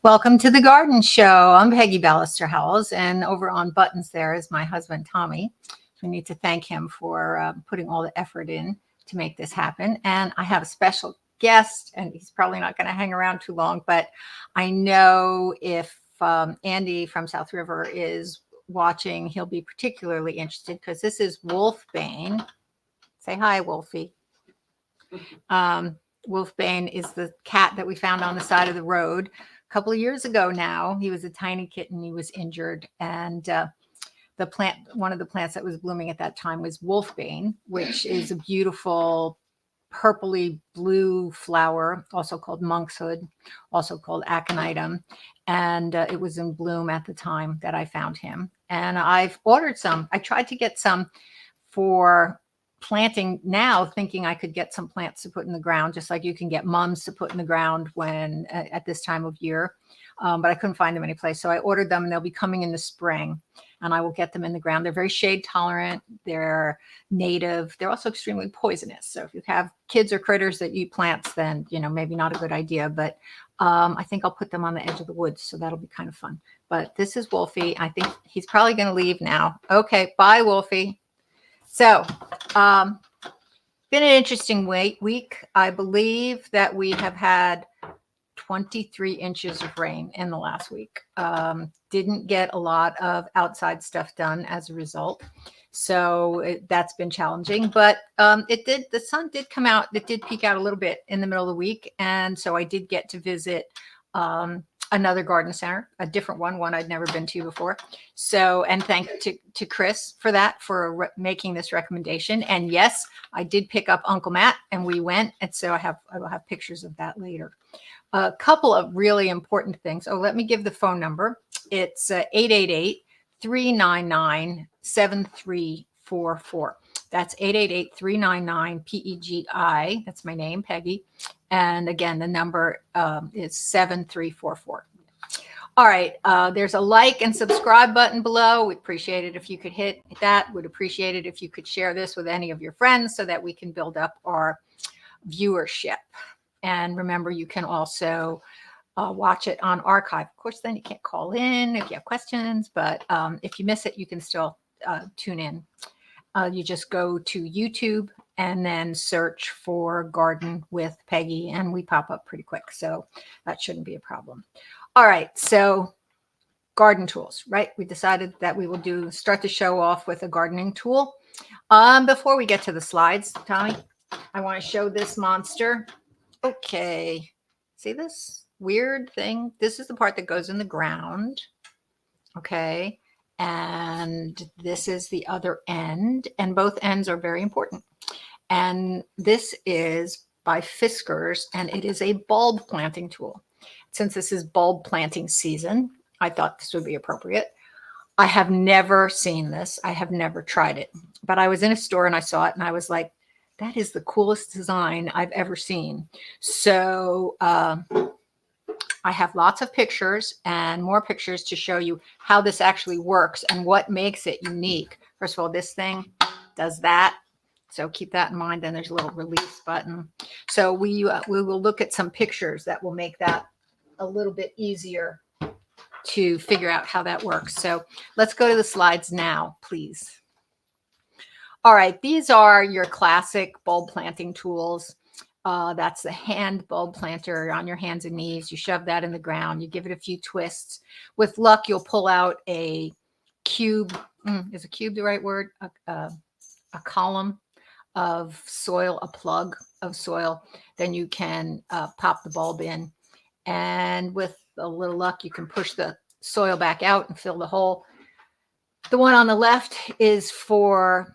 Welcome to the Garden Show. I'm Peggy Ballister-Howells, and over on buttons there is my husband, Tommy. We need to thank him for putting all the effort in to make this happen. And I have a special guest, and he's probably not going to hang around too long, but I know if Andy from South River is watching, he'll be particularly interested because this is Wolfbane. Say hi, Wolfie. Wolfbane is the cat that we found on the side of the road a couple of years ago now. He was a tiny kitten. He was injured. And one of the plants that was blooming at that time was Wolfbane, which is a beautiful purpley blue flower, also called monkshood, also called aconitum. And it was in bloom at the time that I found him. And I've ordered some. I tried to get some for planting now, thinking I could get some plants to put in the ground, just like you can get mums to put in the ground when at this time of year. But I couldn't find them anyplace. So I ordered them, and they'll be coming in the spring, and I will get them in the ground. They're very shade tolerant. They're native. They're also extremely poisonous. So if you have kids or critters that eat plants, then, maybe not a good idea. But I think I'll put them on the edge of the woods. So that'll be kind of fun. But this is Wolfie. I think he's probably going to leave now. Okay. Bye, Wolfie. So, been an interesting week. I believe that we have had 23 inches of rain in the last week. Didn't get a lot of outside stuff done as a result. So that's been challenging, but the sun did come out. It did peek out a little bit in the middle of the week. And so I did get to visit another garden center, a different one I'd never been to before. So, and thank to Chris for that, for making this recommendation. And yes, I did pick up Uncle Matt, and we went. And so I will have pictures of that later. A couple of really important things. Oh, let me give the phone number. It's 888-399-7344. That's 888-399-PEGI. That's my name, Peggy. And again, the number is 7344. All right. There's a like and subscribe button below. We'd appreciate it if you could hit that. Would appreciate it if you could share this with any of your friends so that we can build up our viewership. And remember, you can also watch it on archive. Of course, then you can't call in if you have questions, but if you miss it, you can still tune in. You just go to YouTube and then search for Garden with Peggy, and we pop up pretty quick. So that shouldn't be a problem. All right. So garden tools, right? We decided that we will start the show off with a gardening tool. Before we get to the slides, Tommy, I want to show this monster. Okay. See this weird thing? This is the part that goes in the ground. Okay. And this is the other end, and both ends are very important. And this is by Fiskars, and it is a bulb planting tool. Since this is bulb planting season, I thought this would be appropriate. I have never seen this. I have never tried it, but I was in a store and I saw it, and I was like, that is the coolest design I've ever seen. So I have lots of pictures and more pictures to show you how this actually works and what makes it unique. First of all, this thing does that. So keep that in mind. Then there's a little release button. So we will look at some pictures that will make that a little bit easier to figure out how that works. So let's go to the slides now, please. All right, these are your classic bulb planting tools. That's the hand bulb planter on your hands and knees. You shove that in the ground. You give it a few twists. With luck, you'll pull out a cube. Is a cube the right word? A column of soil, a plug of soil. Then you can pop the bulb in. And with a little luck, you can push the soil back out and fill the hole. The one on the left is for,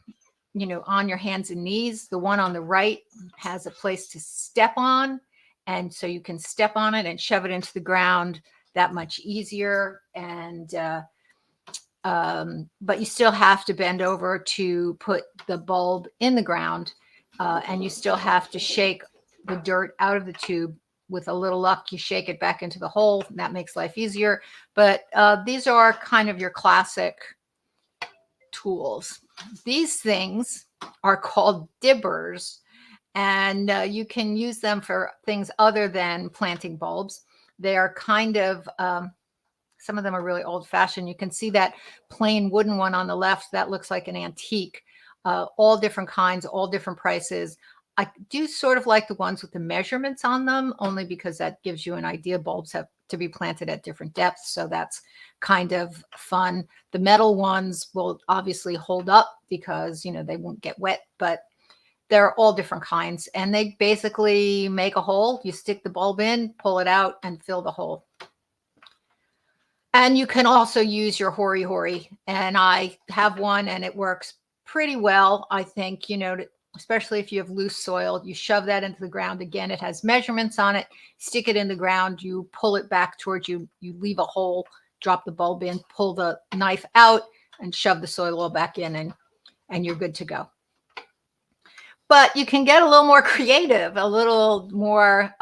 on your hands and knees. The one on the right has a place to step on, And so you can step on it and shove it into the ground that much easier. And, but you still have to bend over to put the bulb in the ground. And you still have to shake the dirt out of the tube. With a little luck, you shake it back into the hole. And that makes life easier. But these are kind of your classic tools. These things are called dibbers, and you can use them for things other than planting bulbs. They are kind of, some of them are really old fashioned. You can see that plain wooden one on the left. That looks like an antique. All different kinds, all different prices. I do sort of like the ones with the measurements on them, only because that gives you an idea. Bulbs have to be planted at different depths, so that's kind of fun. The metal ones will obviously hold up because, you know, they won't get wet, but they're all different kinds. And they basically make a hole. You stick the bulb in, pull it out, and fill the hole. And you can also use your hori hori. And I have one and it works pretty well, I think, you know, especially if you have loose soil. You shove that into the ground. Again, it has measurements on it. Stick it in the ground. You pull it back towards you. You leave a hole, drop the bulb in, pull the knife out, and shove the soil all back in, and you're good to go. But you can get a little more creative, a little more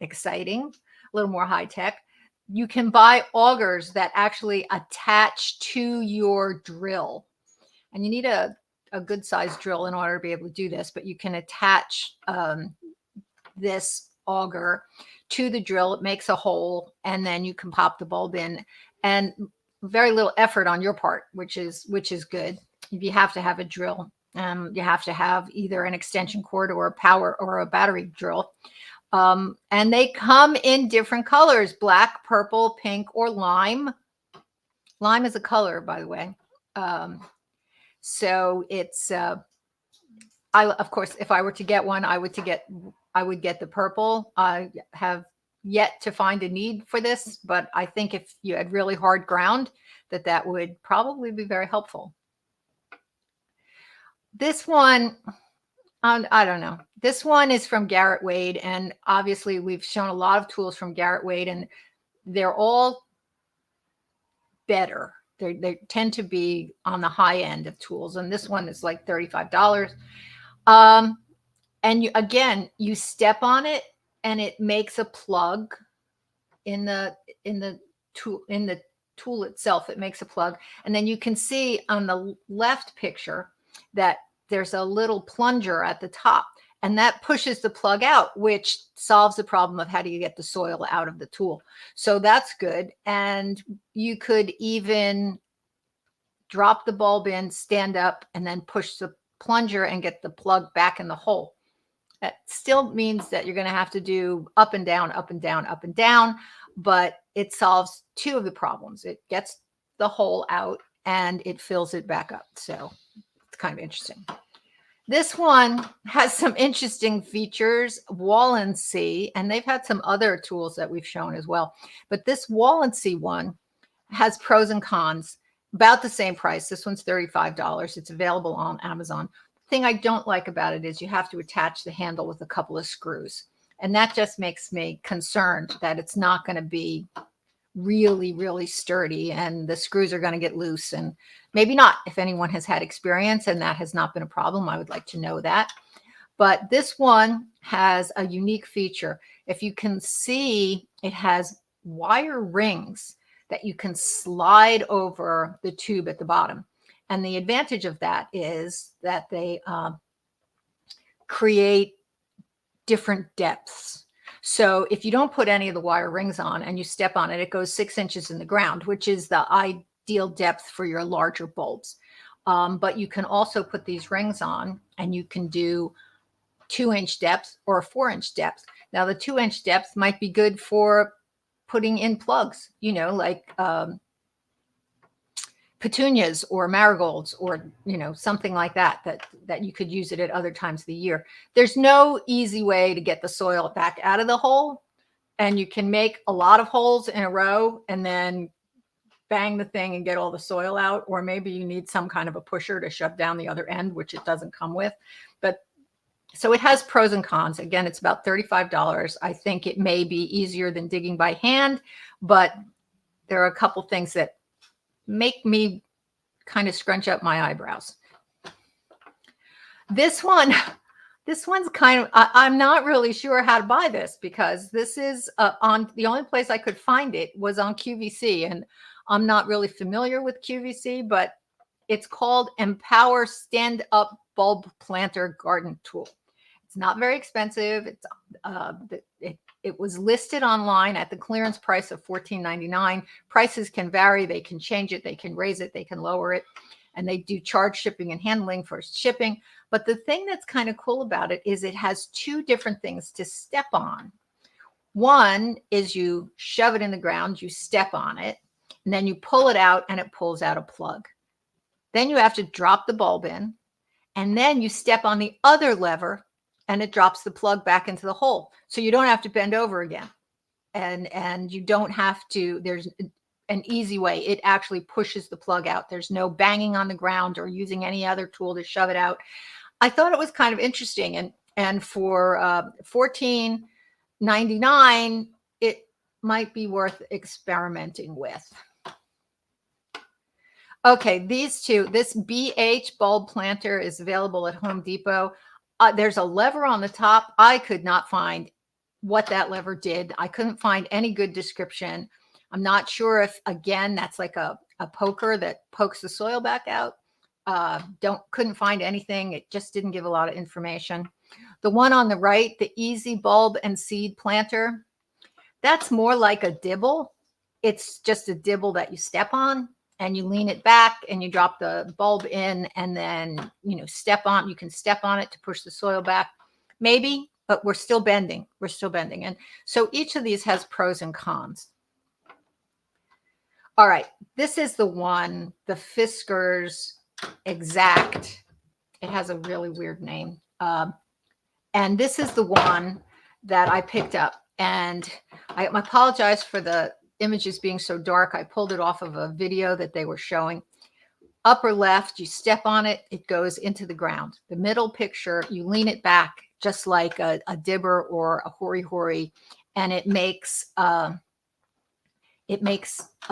exciting, a little more high tech. You can buy augers that actually attach to your drill. And you need a good sized drill in order to be able to do this, but you can attach this auger to the drill. It makes a hole, and then you can pop the bulb in, and very little effort on your part, which is good. You have to have a drill. You have to have either an extension cord or a power or a battery drill. And they come in different colors: black, purple, pink, or lime. Lime is a color, by the way. So it's, of course, if I were to get one, I would get the purple. I have yet to find a need for this, but I think if you had really hard ground, that would probably be very helpful. This one, I don't know. This one is from Garrett Wade, and obviously we've shown a lot of tools from Garrett Wade, and they're all better. They tend to be on the high end of tools, and this one is like $35. And you step on it, and it makes a plug in the tool itself. It makes a plug, and then you can see on the left picture that there's a little plunger at the top, and that pushes the plug out, which solves the problem of how do you get the soil out of the tool. So that's good. And you could even drop the bulb in, stand up, and then push the plunger and get the plug back in the hole. That still means that you're going to have to do up and down, up and down, up and down, but it solves two of the problems. It gets the hole out and it fills it back up. So it's kind of interesting. This one has some interesting features, Wall & See, and they've had some other tools that we've shown as well. But this Wall & See one has pros and cons, about the same price. This one's $35. It's available on Amazon. The thing I don't like about it is you have to attach the handle with a couple of screws. And that just makes me concerned that it's not going to be really, really sturdy, and the screws are going to get loose, and maybe not. If anyone has had experience and that has not been a problem, I would like to know that. But this one has a unique feature. If you can see, it has wire rings that you can slide over the tube at the bottom. And the advantage of that is that they create different depths. So if you don't put any of the wire rings on and you step on it, it goes 6 inches in the ground, which is the ideal depth for your larger bulbs. But you can also put these rings on, and you can do 2-inch depth or a 4-inch depth. Now the 2-inch depth might be good for putting in plugs, you know, like petunias or marigolds, or, you know, something like that you could use it at other times of the year. There's no easy way to get the soil back out of the hole, and you can make a lot of holes in a row and then bang the thing and get all the soil out. Or maybe you need some kind of a pusher to shove down the other end, which it doesn't come with. But So it has pros and cons. Again, it's about $35. I think it may be easier than digging by hand, but there are a couple things that make me kind of scrunch up my eyebrows. This one's kind of, I'm not really sure how to buy this, because this is on, the only place I could find it was on QVC, and I'm not really familiar with QVC, but it's called Empower Stand Up Bulb Planter Garden Tool. It's not very expensive. It's it was listed online at the clearance price of $14.99. Prices can vary. They can change it. They can raise it. They can lower it. And they do charge shipping and handling for shipping. But the thing that's kind of cool about it is it has two different things to step on. One is you shove it in the ground, you step on it, and then you pull it out and it pulls out a plug. Then you have to drop the bulb in, and then you step on the other lever and it drops the plug back into the hole. So you don't have to bend over again. And you don't have to, there's an easy way. It actually pushes the plug out. There's no banging on the ground or using any other tool to shove it out. I thought it was kind of interesting. And for $14.99, it might be worth experimenting with. Okay, these two, this BH bulb planter is available at Home Depot. There's a lever on the top. I could not find what that lever did. I couldn't find any good description. I'm not sure if, again, that's like a poker that pokes the soil back out. Couldn't find anything. It just didn't give a lot of information. The one on the right, the Easy Bulb and Seed Planter, that's more like a dibble. It's just a dibble that you step on, and you lean it back and you drop the bulb in, and then, step on, you can step on it to push the soil back. Maybe, but we're still bending. We're still bending. And so each of these has pros and cons. All right. This is the one, the Fiskars Exact. It has a really weird name. And this is the one that I picked up. And I apologize for the images being so dark. I pulled it off of a video that they were showing. Upper left, you step on it, it goes into the ground. The middle picture, you lean it back just like a dibber or a hori-hori, and it makes a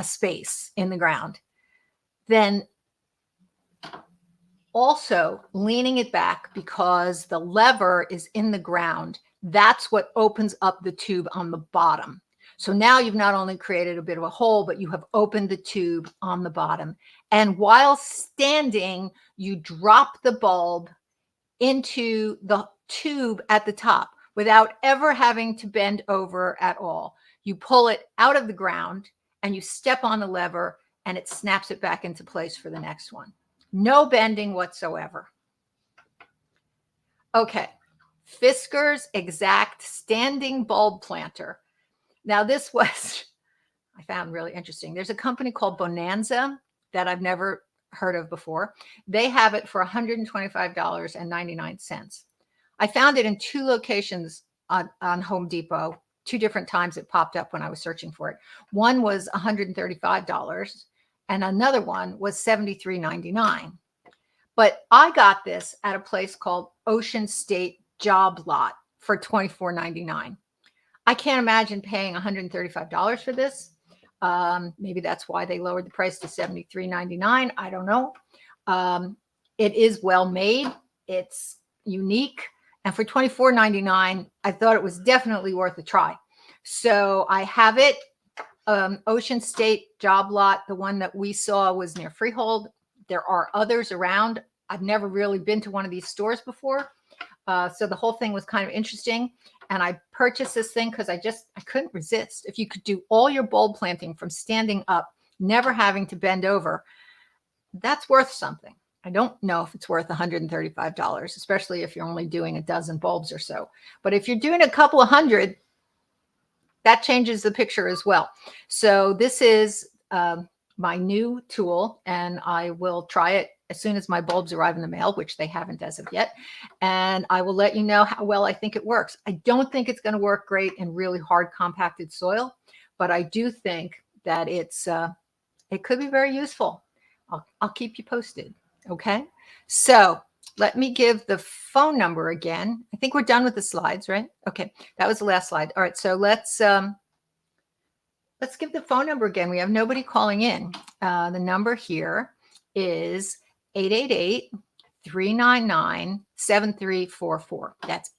space in the ground. Then also leaning it back, because the lever is in the ground, that's what opens up the tube on the bottom. So now you've not only created a bit of a hole, but you have opened the tube on the bottom. And while standing, you drop the bulb into the tube at the top without ever having to bend over at all. You pull it out of the ground and you step on the lever, and it snaps it back into place for the next one. No bending whatsoever. Okay, Fiskars Exact Standing Bulb Planter. Now, this was, I found really interesting. There's a company called Bonanza that I've never heard of before. They have it for $125.99. I found it in two locations on Home Depot. Two different times it popped up when I was searching for it. One was $135 and another one was $73.99. But I got this at a place called Ocean State Job Lot for $24.99. I can't imagine paying $135 for this. Maybe that's why they lowered the price to $73.99. I don't know. It is well made. It's unique. And for $24.99, I thought it was definitely worth a try. So I have it. Ocean State Job Lot, the one that we saw was near Freehold. There are others around. I've never really been to one of these stores before. So the whole thing was kind of interesting. And I purchased this thing because I couldn't resist. If you could do all your bulb planting from standing up, never having to bend over, that's worth something. I don't know if it's worth $135, especially if you're only doing a dozen bulbs or so. But if you're doing a couple of hundred, that changes the picture as well. So this is my new tool, and I will try it as soon as my bulbs arrive in the mail, which they haven't as of yet. And I will let you know how well I think it works. I don't think it's going to work great in really hard compacted soil, but I do think that it could be very useful. I'll keep you posted. Okay. So let me give the phone number again. I think we're done with the slides, right? Okay, that was the last slide. All right, so let's give the phone number again. We have nobody calling in. The number here is 888-399-7344. That's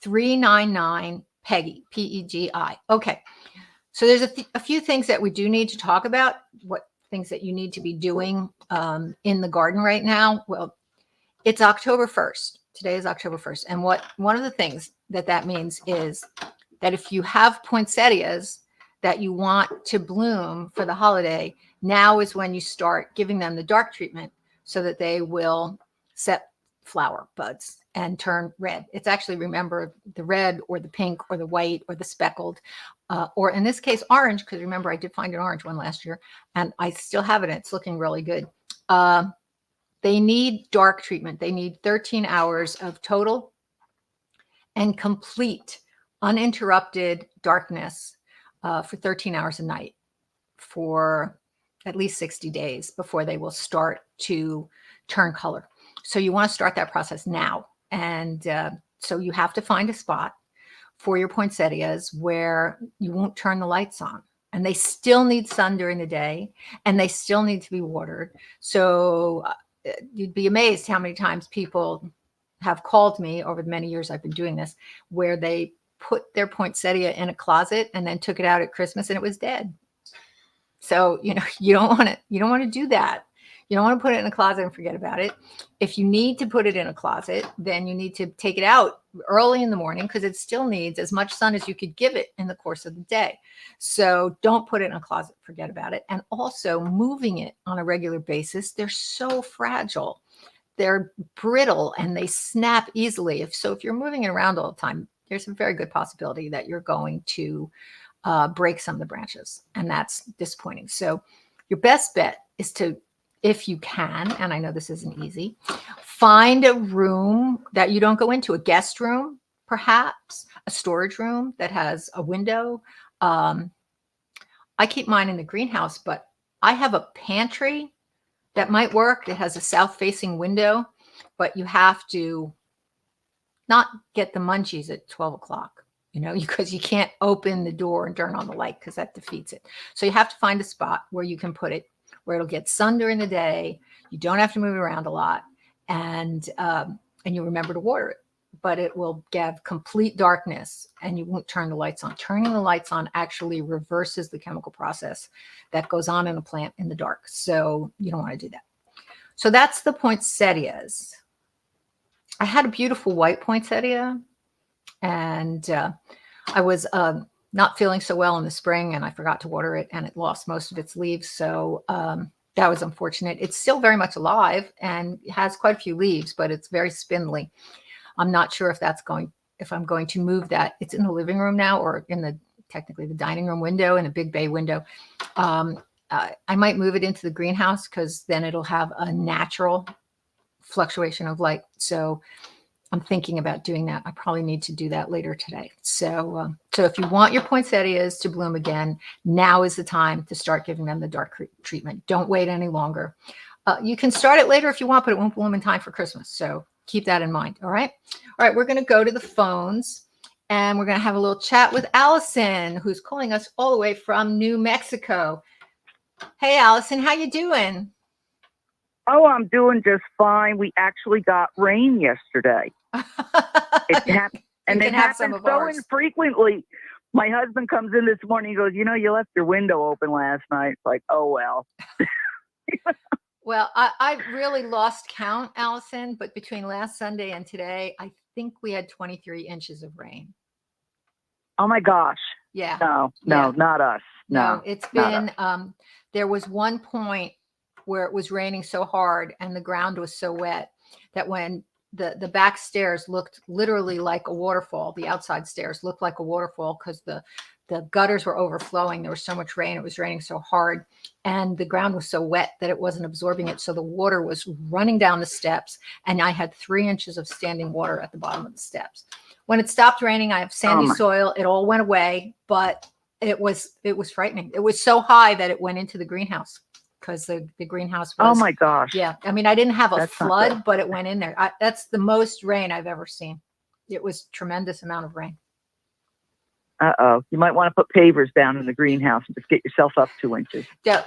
888-399-PEGI, P-E-G-I. Okay, so there's a few things that we do need to talk about, what things that you need to be doing in the garden right now. Well, it's October 1st. Today is October 1st. And one of the things that means is that if you have poinsettias that you want to bloom for the holiday, now is when you start giving them the dark treatment so that they will set flower buds and turn red. It's actually, remember, the red or the pink or the white or the speckled, or in this case, orange, because remember, I did find an orange one last year and I still have it. And it's looking really good. They need dark treatment. They need 13 hours of total and complete uninterrupted darkness for 13 hours a night for at least 60 days before they will start to turn color. So you want to start that process now. And so you have to find a spot for your poinsettias where you won't turn the lights on. And they still need sun during the day and they still need to be watered. So you'd be amazed how many times people have called me over the many years I've been doing this, where they put their poinsettia in a closet and then took it out at Christmas and it was dead. So, you don't want to do that. You don't want to put it in a closet and forget about it. If you need to put it in a closet, then you need to take it out early in the morning because it still needs as much sun as you could give it in the course of the day. So don't put it in a closet, forget about it. And also moving it on a regular basis. They're so fragile. They're brittle and they snap easily. If you're moving it around all the time, there's a very good possibility that you're going to break some of the branches, and that's disappointing. So your best bet is to, if you can, and I know this isn't easy, find a room that you don't go into, a guest room, perhaps a storage room that has a window. I keep mine in the greenhouse, but I have a pantry that might work. It has a south-facing window, but you have to not get the munchies at 12 o'clock, because you can't open the door and turn on the light because that defeats it. So you have to find a spot where you can put it, where it'll get sun during the day. You don't have to move it around a lot, and you remember to water it. But it will give complete darkness, and you won't turn the lights on. Turning the lights on actually reverses the chemical process that goes on in a plant in the dark. So you don't want to do that. So that's the poinsettias. I had a beautiful white poinsettia, and I was not feeling so well in the spring, and I forgot to water it, and it lost most of its leaves. So that was unfortunate. It's still very much alive and has quite a few leaves, but it's very spindly. I'm not sure if I'm going to move that. It's in the living room now, or in technically the dining room window and a big bay window. I might move it into the greenhouse because then it'll have a natural fluctuation of light. So I'm thinking about doing that. I probably need to do that later today. So if you want your poinsettias to bloom again, now is the time to start giving them the dark treatment. Don't wait any longer. You can start it later if you want, but it won't bloom in time for Christmas. So keep that in mind. All right. All right. We're going to go to the phones and we're going to have a little chat with Allison, who's calling us all the way from New Mexico. Hey, Allison, how you doing? Oh, I'm doing just fine. We actually got rain yesterday. It happens so infrequently. My husband comes in this morning. He goes, you left your window open last night. It's like, oh, well. Well, I really lost count, Allison, but between last Sunday and today, I think we had 23 inches of rain. Oh, my gosh. Yeah. No, not us. No, it's been, there was one point where it was raining so hard and the ground was so wet that when the back stairs looked literally like a waterfall, the outside stairs looked like a waterfall because the gutters were overflowing. There was so much rain. It was raining so hard and the ground was so wet that it wasn't absorbing it. So the water was running down the steps and I had 3 inches of standing water at the bottom of the steps. When it stopped raining, I have sandy soil. It all went away, but it was frightening. It was so high that it went into the greenhouse because the greenhouse Oh was, my gosh. yeah. I mean, I didn't have a That's not flood, good. but it went in there. That's the most rain I've ever seen. It was tremendous amount of rain. Uh-oh. You might want to put pavers down in the greenhouse and just get yourself up 2 inches. Yeah,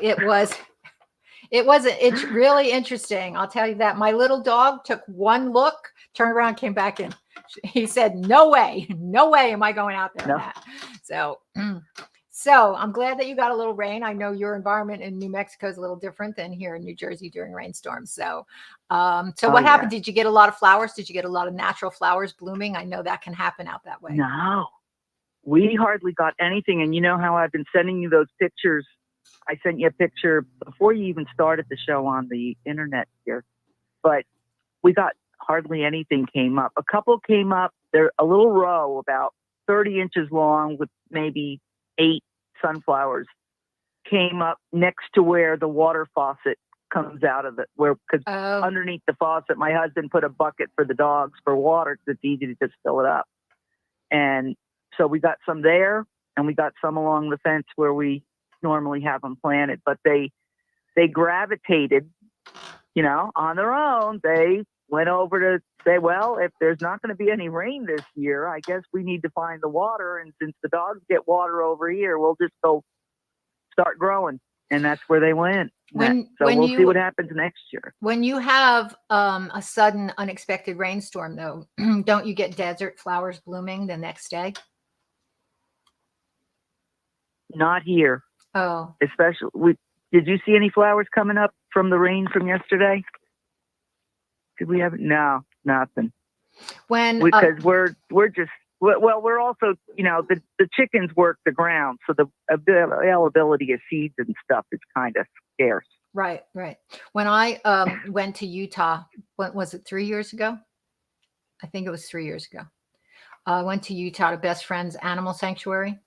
it's really interesting. I'll tell you that. My little dog took one look, turned around, came back in. He said, no way am I going out there. No. On that. So I'm glad that you got a little rain. I know your environment in New Mexico is a little different than here in New Jersey during rainstorms. So what happened? Did you get a lot of flowers? Did you get a lot of natural flowers blooming? I know that can happen out that way. No, we hardly got anything. And you know how I've been sending you those pictures. I sent you a picture before you even started the show on the internet here, but we got hardly anything came up. A couple came up. They're a little row about 30 inches long with maybe 8 sunflowers came up next to where the water faucet comes out of it, because underneath the faucet, my husband put a bucket for the dogs for water because it's easy to just fill it up. And so we got some there, and we got some along the fence where we normally have them planted, but they gravitated, on their own. They went over to say, well, if there's not going to be any rain this year, I guess we need to find the water. And since the dogs get water over here, we'll just go start growing. And that's where they went. So we'll see what happens next year. When you have a sudden unexpected rainstorm, though, don't you get desert flowers blooming the next day? Not here. Oh. Especially, did you see any flowers coming up from the rain from yesterday? Did we have? No, nothing. Because we're just, well, we're also, the chickens work the ground. So the availability of seeds and stuff is kind of scarce. Right. When I went to Utah, what was it, 3 years ago? I think it was 3 years ago. I went to Utah to Best Friends Animal Sanctuary,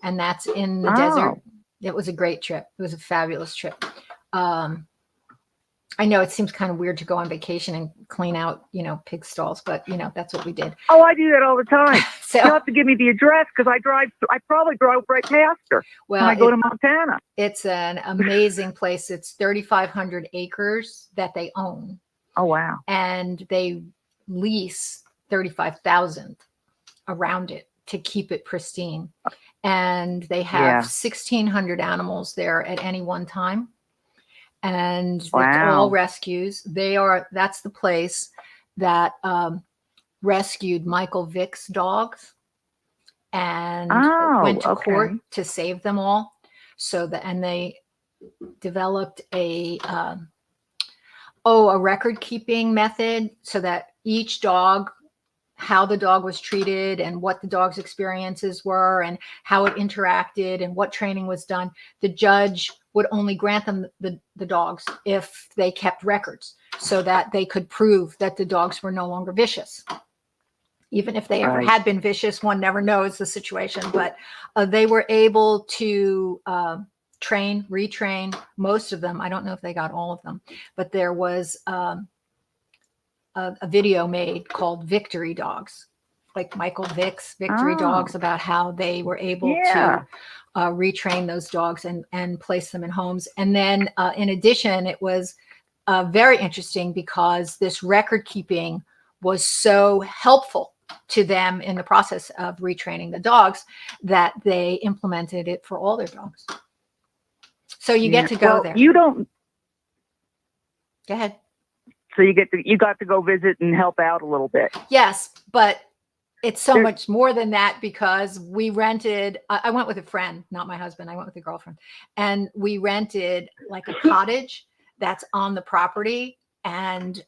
and that's in the desert. It was a great trip. It was a fabulous trip. I know it seems kind of weird to go on vacation and clean out, pig stalls, but that's what we did. Oh, I do that all the time. So you have to give me the address because I probably drove right past her when I go to Montana. It's an amazing place. It's 3,500 acres that they own. Oh, wow. And they lease 35,000 around it to keep it pristine. And they have 1,600 animals there at any one time. And it's all rescues. That's the place that rescued Michael Vick's dogs and went to court to save them all. And they developed a record keeping method so that each dog, how the dog was treated and what the dog's experiences were and how it interacted and what training was done. The judge would only grant them the dogs if they kept records so that they could prove that the dogs were no longer vicious. Even if they ever had been vicious, one never knows the situation, but they were able to retrain most of them. I don't know if they got all of them, but there was a video made called Victory Dogs, like Michael Vick's Victory Dogs, about how they were able to retrain those dogs and place them in homes. And then in addition, it was very interesting because this record keeping was so helpful to them in the process of retraining the dogs that they implemented it for all their dogs. So you get to go there. You don't. Go ahead. So you got to go visit and help out a little bit. Yes, but it's so much more than that because we rented, I went with a friend, not my husband. I went with a girlfriend, and we rented like a cottage that's on the property. And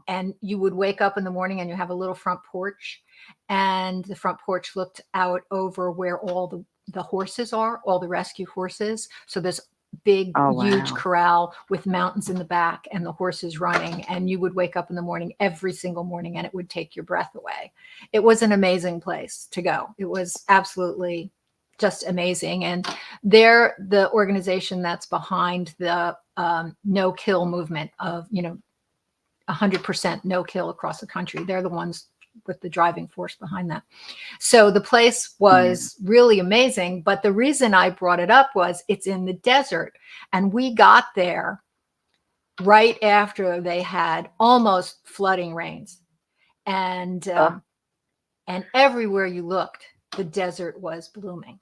and you would wake up in the morning and you have a little front porch, and the front porch looked out over where all the horses are, all the rescue horses. So this big, huge corral with mountains in the back and the horses running. And you would wake up in the morning every single morning and it would take your breath away. It was an amazing place to go. It was absolutely just amazing. And they're the organization that's behind the no-kill movement of, 100% no-kill across the country. They're the ones with the driving force behind that. So the place was really amazing. But the reason I brought it up was it's in the desert. And we got there right after they had almost flooding rains. And everywhere you looked, the desert was blooming.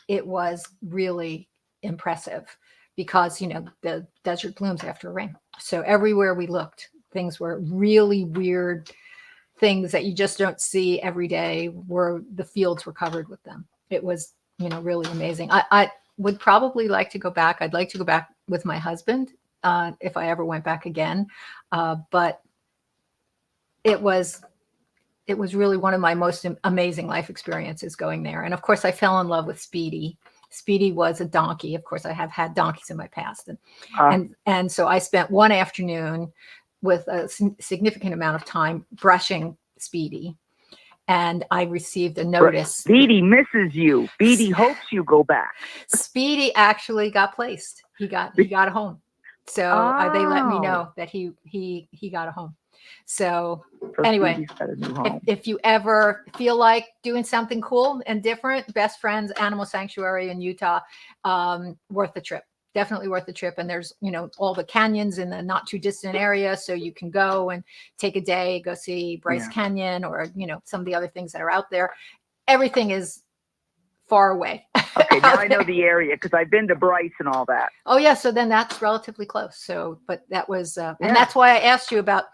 It was really impressive because, the desert blooms after rain. So everywhere we looked, things were really weird things that you just don't see every day, where the fields were covered with them. It was, really amazing. I would probably like to go back. I'd like to go back with my husband if I ever went back again. But it was really one of my most amazing life experiences going there. And of course, I fell in love with Speedy. Speedy was a donkey. Of course, I have had donkeys in my past. And so I spent one afternoon with a significant amount of time brushing Speedy. And I received a notice. Speedy misses you. Speedy hopes you go back. Speedy actually got placed. He got a home. So they let me know that he got a home. So anyway, if you ever feel like doing something cool and different, Best Friends Animal Sanctuary in Utah, worth the trip. Definitely worth the trip. And there's, all the canyons in the not too distant area. So you can go and take a day, go see Bryce Canyon or, some of the other things that are out there. Everything is far away. Okay, now I know the area because I've been to Bryce and all that. Oh, yeah. So then that's relatively close. So, but that was, and that's why I asked you about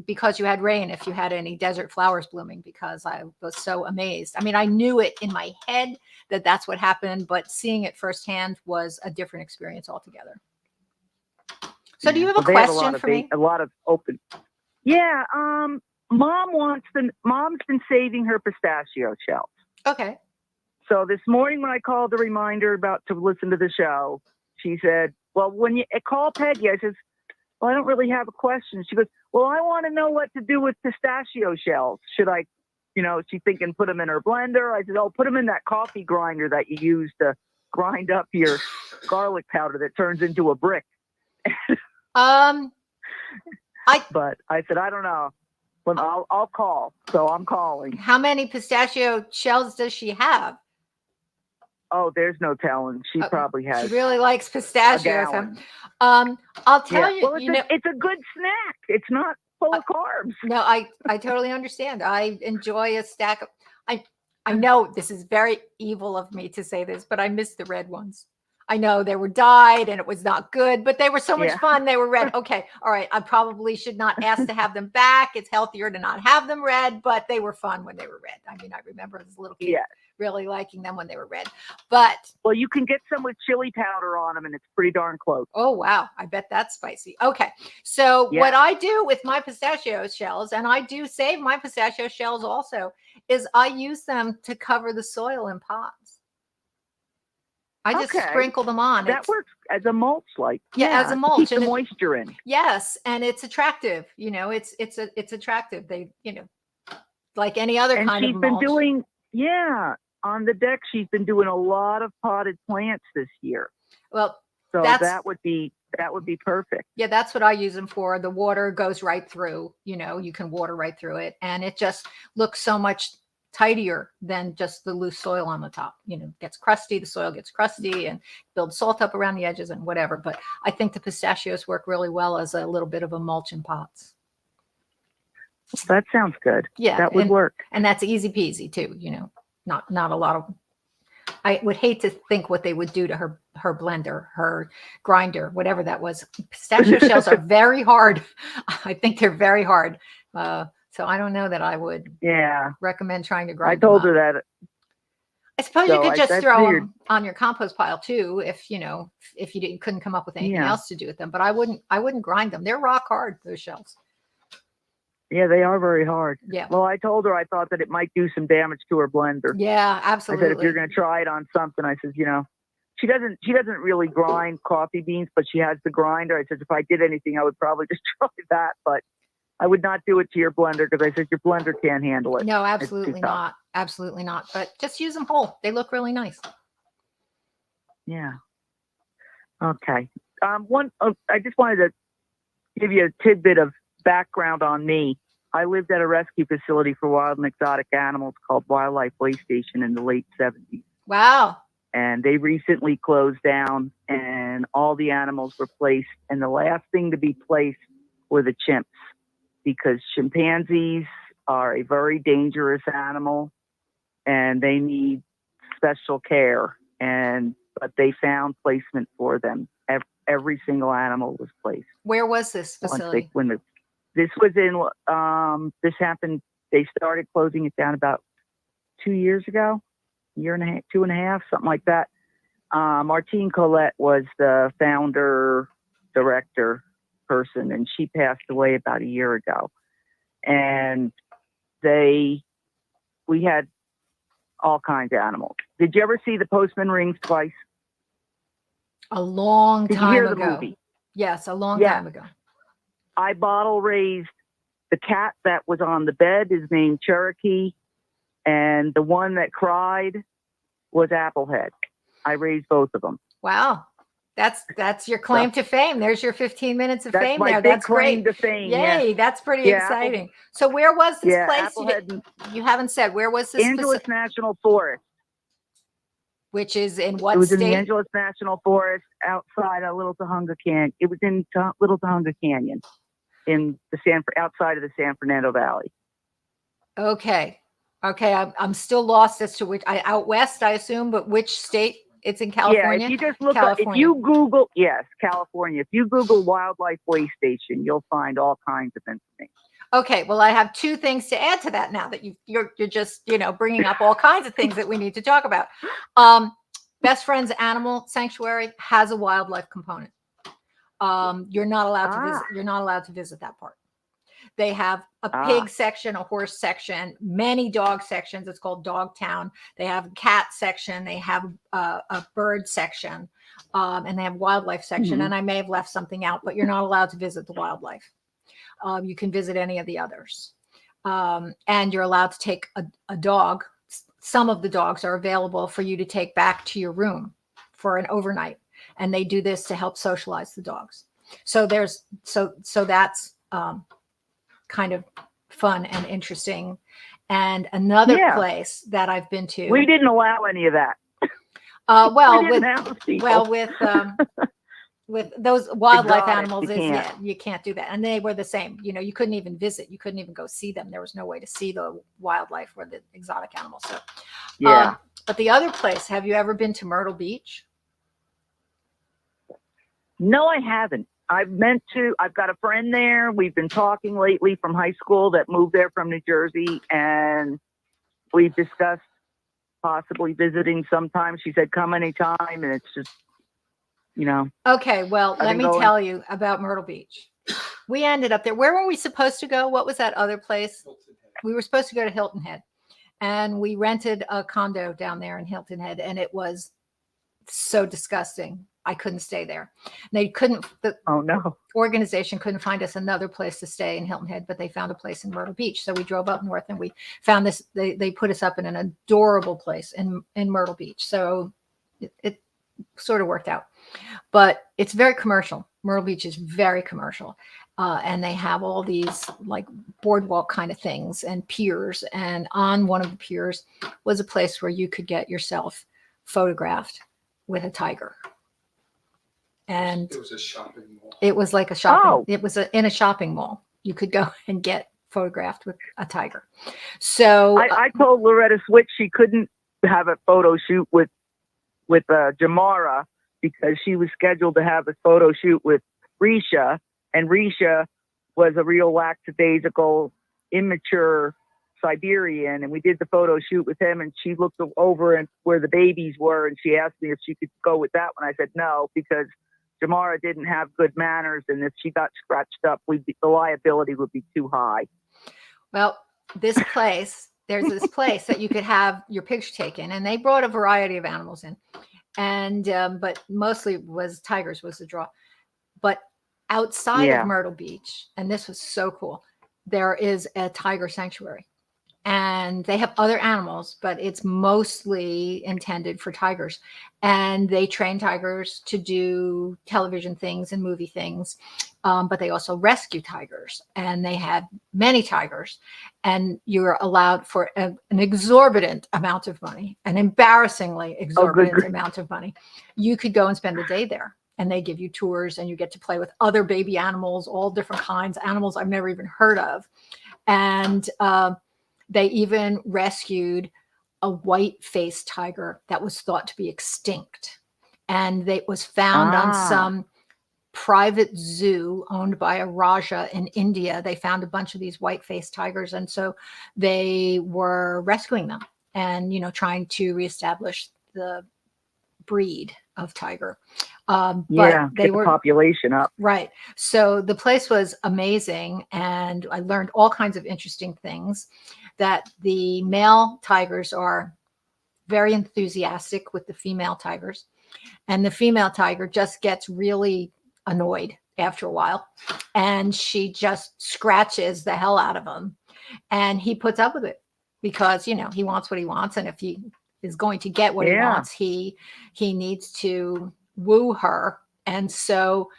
because you had rain, if you had any desert flowers blooming, because I was so amazed. I mean, I knew it in my head that that's what happened, but seeing it firsthand was a different experience altogether. So do you have a question for me? A lot of open. Yeah. Mom's been saving her pistachio shells. Okay. So this morning when I called the reminder to listen to the show, she said, well, when you call Peggy, I says, well, I don't really have a question. She goes, well, I want to know what to do with pistachio shells. Should I, she's thinking put them in her blender. I said, oh, put them in that coffee grinder that you use to grind up your garlic powder that turns into a brick. But I said, I don't know. Well, I'll call. So I'm calling. How many pistachio shells does she have? Oh, there's no telling. She probably has. She really likes pistachios. I'll tell you. Well, it's a good snack. It's not full of carbs. No, I totally understand. I enjoy a stack of. I know this is very evil of me to say this, but I miss the red ones. I know they were dyed and it was not good, but they were so much fun. They were red. Okay. All right. I probably should not ask to have them back. It's healthier to not have them red, but they were fun when they were red. I mean, I remember as a little kid really liking them when they were red. But well, you can get some with chili powder on them and it's pretty darn close. Oh, wow. I bet that's spicy. Okay. So what I do with my pistachio shells, and I do save my pistachio shells also, is I use them to cover the soil in pots. I just sprinkle them on. That works as a mulch, as a mulch. Keep the moisture in. Yes, and it's attractive. It's attractive. They, like any other kind of mulch. And she's been doing, on the deck. She's been doing a lot of potted plants this year. Well, so that would be perfect. Yeah, that's what I use them for. The water goes right through. You can water right through it, and it just looks so much tidier than just the loose soil on the top. Gets crusty, the soil gets crusty and builds salt up around the edges and whatever. But I think the pistachios work really well as a little bit of a mulch in pots. That sounds good. Yeah. That would work. And that's easy peasy too, not a lot of, I would hate to think what they would do to her blender, her grinder, whatever that was. Pistachio shells are very hard. I think they're very hard. So I don't know that I would recommend trying to grind. I told her that. I suppose you could just throw them on your compost pile too, if you couldn't come up with anything else to do with them. But I wouldn't grind them. They're rock hard, those shells. Yeah, they are very hard. Yeah. Well, I told her I thought that it might do some damage to her blender. Yeah, absolutely. I said if you're going to try it on something, I said, she doesn't really grind coffee beans, but she has the grinder. I said if I did anything, I would probably just try that, but I would not do it to your blender because I said your blender can't handle it. No, absolutely not. Absolutely not. But just use them whole. They look really nice. Yeah. Okay. I just wanted to give you a tidbit of background on me. I lived at a rescue facility for wild and exotic animals called Wildlife Way Station in the late 70s. Wow. And they recently closed down, and all the animals were placed. And the last thing to be placed were the chimps, because chimpanzees are a very dangerous animal and they need special care. But they found placement for them. Every single animal was placed. Where was this facility? This was in, this happened, they started closing it down about 2 years ago, year and a half, 2.5, something like that. Martine Collette was the founder, director person, and she passed away about a year ago. And we had all kinds of animals. Did you ever see The Postman Rings Twice? A long Did time you hear ago. The movie? Yes, a long time ago. I bottle raised the cat that was on the bed is named Cherokee, and the one that cried was Applehead. I raised both of them. Wow. That's your claim to fame. There's your 15 minutes of fame there. That's great. To fame. Yay, Yeah. that's pretty exciting. So where was this place? Applehead, you haven't said. Where was this? Angeles National Forest. Which is in what state? It was in the Angeles National Forest outside of Little Tahunga Canyon. It was in Little Tahunga Canyon in the outside of the San Fernando Valley. Okay. I'm still lost as to which, out west, I assume, but which state? It's in California? Yeah, if you just look up, if you Google, yes, California. If you Google Wildlife Way Station, you'll find all kinds of information. Okay, well, I have 2 things to add to that now that you're just, bringing up all kinds of things that we need to talk about. Best Friends Animal Sanctuary has a wildlife component. You're not allowed to visit. You're not allowed to visit that part. They have a pig section, a horse section, many dog sections. It's called Dog Town. They have a cat section. They have a bird section, and they have wildlife section. Mm-hmm. And I may have left something out, but you're not allowed to visit the wildlife. You can visit any of the others. And you're allowed to take a dog. Some of the dogs are available for you to take back to your room for an overnight. And they do this to help socialize the dogs. So that's kind of fun and interesting. And another place that I've been to. We didn't allow any of that. With those wildlife exotic, animals, you can't do that. And they were the same. You couldn't even visit. You couldn't even go see them. There was no way to see the wildlife or the exotic animals. So, but the other place, have you ever been to Myrtle Beach? No, I haven't. I've meant to. I've got a friend there. We've been talking lately from high school that moved there from New Jersey, and we've discussed possibly visiting sometime. She said, come anytime, and it's just, Okay, well, let me tell you about Myrtle Beach. We ended up there. Where were we supposed to go? What was that other place? We were supposed to go to Hilton Head, and we rented a condo down there in Hilton Head, and it was so disgusting. I couldn't stay there. The organization couldn't find us another place to stay in Hilton Head, but they found a place in Myrtle Beach. So we drove up north and we found this. They put us up in an adorable place in Myrtle Beach. So it sort of worked out, but it's very commercial. Myrtle Beach is very commercial. And they have all these like boardwalk kind of things and piers. And on one of the piers was a place where you could get yourself photographed with a tiger. And it was a shopping mall. It was like a shopping. It was in a shopping mall. You could go and get photographed with a tiger. So I told Loretta Switch she couldn't have a photo shoot with Jamara because she was scheduled to have a photo shoot with Risha, and Risha was a real lackadaisical, immature Siberian, and we did the photo shoot with him, and she looked over and where the babies were, and she asked me if she could go with that one. I said no, because Jamara didn't have good manners, and if she got scratched up, the liability would be too high. Well, there's this place that you could have your picture taken, and they brought a variety of animals in, and but mostly tigers was the draw. But outside of Myrtle Beach, and this was so cool, there is a tiger sanctuary. And they have other animals, but it's mostly intended for tigers. And they train tigers to do television things and movie things. but they also rescue tigers, and they had many tigers, and you're allowed for an exorbitant amount of money, an embarrassingly exorbitant amount of money. You could go and spend a day there, and they give you tours, and you get to play with other baby animals, all different kinds, animals I've never even heard of. And they even rescued a white-faced tiger that was thought to be extinct. And it was found on some private zoo owned by a Raja in India. They found a bunch of these white-faced tigers. And so they were rescuing them and, trying to reestablish the breed of tiger. But they were population up. Right. So the place was amazing. And I learned all kinds of interesting things, that the male tigers are very enthusiastic with the female tigers. And the female tiger just gets really annoyed after a while. And she just scratches the hell out of him. And he puts up with it because, he wants what he wants. And if he is going to get what he wants, he needs to woo her. And so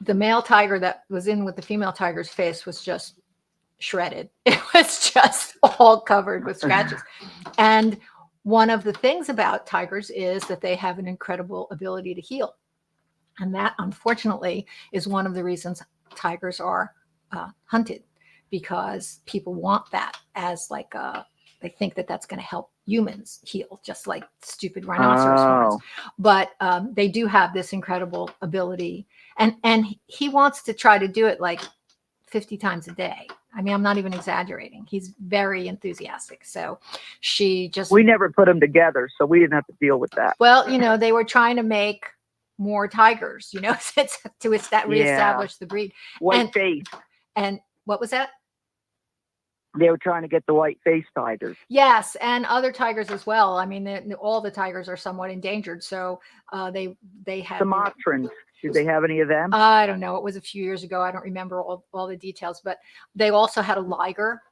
the male tiger that was in with the female tiger's face was just shredded. It was just all covered with scratches. And one of the things about tigers is that they have an incredible ability to heal. And that, unfortunately, is one of the reasons tigers are hunted, because people want that as like they think that that's going to help humans heal, just like stupid rhinoceros horns. But they do have this incredible ability. And he wants to try to do it like 50 times a day. I mean, I'm not even exaggerating. He's very enthusiastic. So we never put them together, so we didn't have to deal with that. Well, they were trying to make more tigers, to reestablish the breed. White face. And what was that? They were trying to get the white-faced tigers. Yes, and other tigers as well. I mean, all the tigers are somewhat endangered. So they had Sumatrans. Did they have any of them? I don't know. It was a few years ago. I don't remember all the details. But they also had a liger,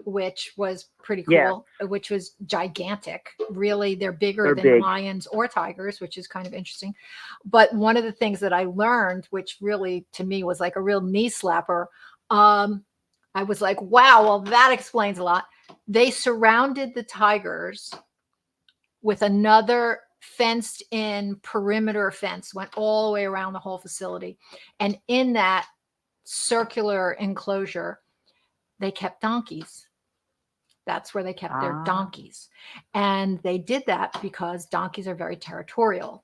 which was pretty cool, which was gigantic. Really, they're bigger than lions or tigers, which is kind of interesting. But one of the things that I learned, which really to me was like a real knee slapper, I was like, wow, well, that explains a lot. They surrounded the tigers with another fenced in perimeter fence, went all the way around the whole facility. And in that circular enclosure, they kept donkeys. That's where they kept their donkeys. And they did that because donkeys are very territorial.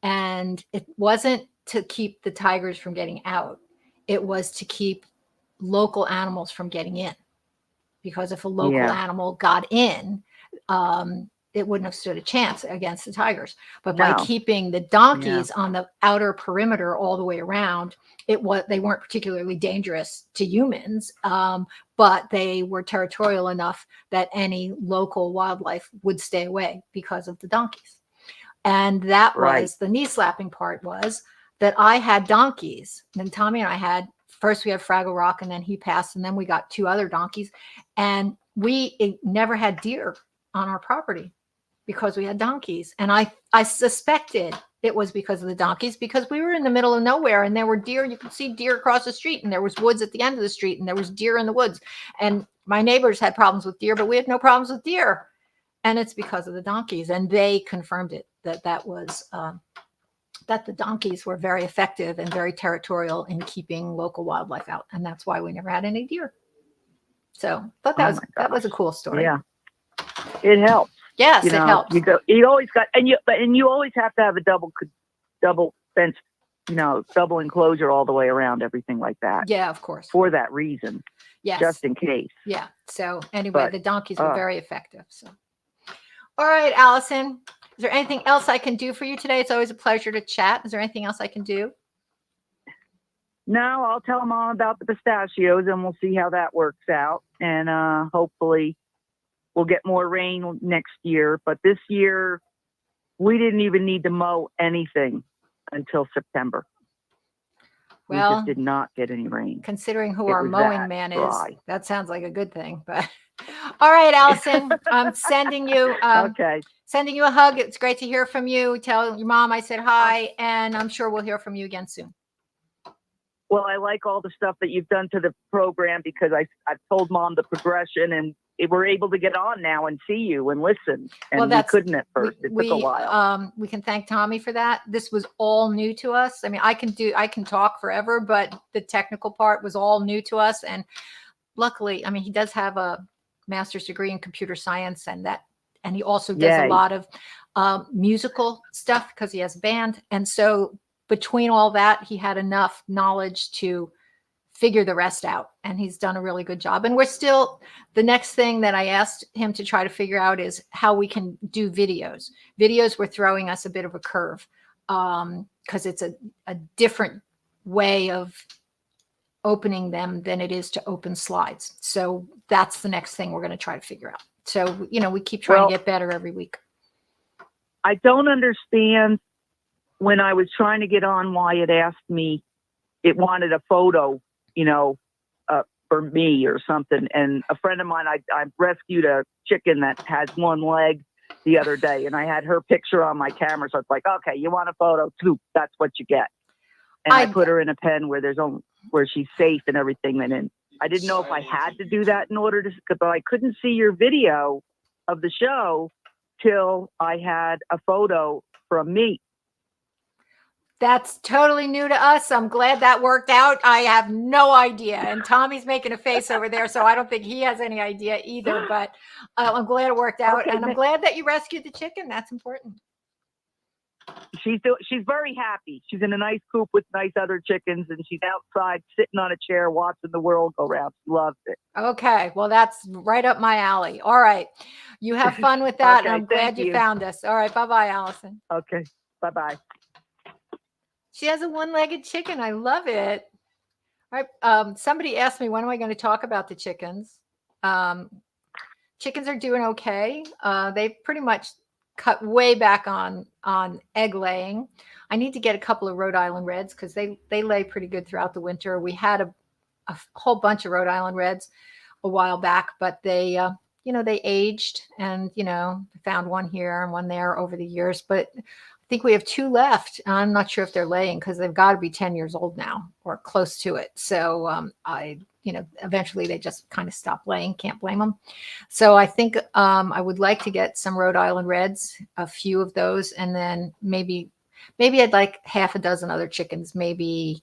And it wasn't to keep the tigers from getting out. It was to keep local animals from getting in. Because if a local animal got in, it wouldn't have stood a chance against the tigers. But by keeping the donkeys on the outer perimeter all the way around, they weren't particularly dangerous to humans, but they were territorial enough that any local wildlife would stay away because of the donkeys. And that was the knee slapping part, was that I had donkeys. And Tommy and I had, first we had Fraggle Rock, and then he passed, and then we got 2 other donkeys. And we never had deer on our property because we had donkeys. And I suspected it was because of the donkeys, because we were in the middle of nowhere and there were deer. You could see deer across the street, and there was woods at the end of the street, and there was deer in the woods. And my neighbors had problems with deer, but we had no problems with deer. And it's because of the donkeys. And they confirmed it, that was that the donkeys were very effective and very territorial in keeping local wildlife out. And that's why we never had any deer. So but that was a cool story. Yeah. It helps. Yes, it helps. You always got, and you always have to have a double fence, double enclosure all the way around, everything like that. Yeah, of course. For that reason. Yes. Just in case. Yeah. So anyway, the donkeys were very effective. So, all right, Allison, is there anything else I can do for you today? It's always a pleasure to chat. Is there anything else I can do? No, I'll tell them all about the pistachios, and we'll see how that works out. And hopefully we'll get more rain next year. But this year, we didn't even need to mow anything until September. Well, we just did not get any rain. Considering who our mowing man is, that sounds like a good thing. But all right, Allison, I'm sending you sending you a hug. It's great to hear from you. Tell your mom I said hi, and I'm sure we'll hear from you again soon. Well, I like all the stuff that you've done to the program because I've told Mom the progression, and we're able to get on now and see you and listen. And we couldn't at first. It took a while. We can thank Tommy for that. This was all new to us. I mean, I can talk forever, but the technical part was all new to us. And luckily, I mean, he does have a master's degree in computer science, and he also does a lot of musical stuff because he has a band. And so between all that, he had enough knowledge to figure the rest out, and he's done a really good job. And the next thing that I asked him to try to figure out is how we can do videos. Videos were throwing us a bit of a curve because it's a different way of opening them than it is to open slides. So that's the next thing we're going to try to figure out. So, we keep trying to get better every week. I don't understand when I was trying to get on why it asked me, it wanted a photo, for me or something. And a friend of mine, I rescued a chicken that has one leg the other day, and I had her picture on my camera. So it's like, okay, you want a photo too? That's what you get. And I put her in a pen where she's safe and everything. And then I didn't know if I had to do that in order to, but I couldn't see your video of the show till I had a photo from me. That's totally new to us. I'm glad that worked out. I have no idea. And Tommy's making a face over there, so I don't think he has any idea either. But I'm glad it worked out. Okay, and I'm glad that you rescued the chicken. That's important. She's very happy. She's in a nice coop with nice other chickens, and she's outside sitting on a chair watching the world go round. She loves it. Okay. Well, that's right up my alley. All right. You have fun with that. Okay, and I'm glad you found us. All right. Bye-bye, Allison. Okay. Bye-bye. She has a one-legged chicken. I love it. All right. Somebody asked me, when am I going to talk about the chickens? Chickens are doing okay. They pretty much cut way back on egg laying. I need to get a couple of Rhode Island Reds because they lay pretty good throughout the winter. We had a whole bunch of Rhode Island Reds a while back, but they aged, and found one here and one there over the years. But I think we have 2 left. I'm not sure if they're laying because they've got to be 10 years old now or close to it. So eventually they just kind of stop laying. Can't blame them. So I think I would like to get some Rhode Island Reds, a few of those, and then maybe I'd like half a dozen other chickens, maybe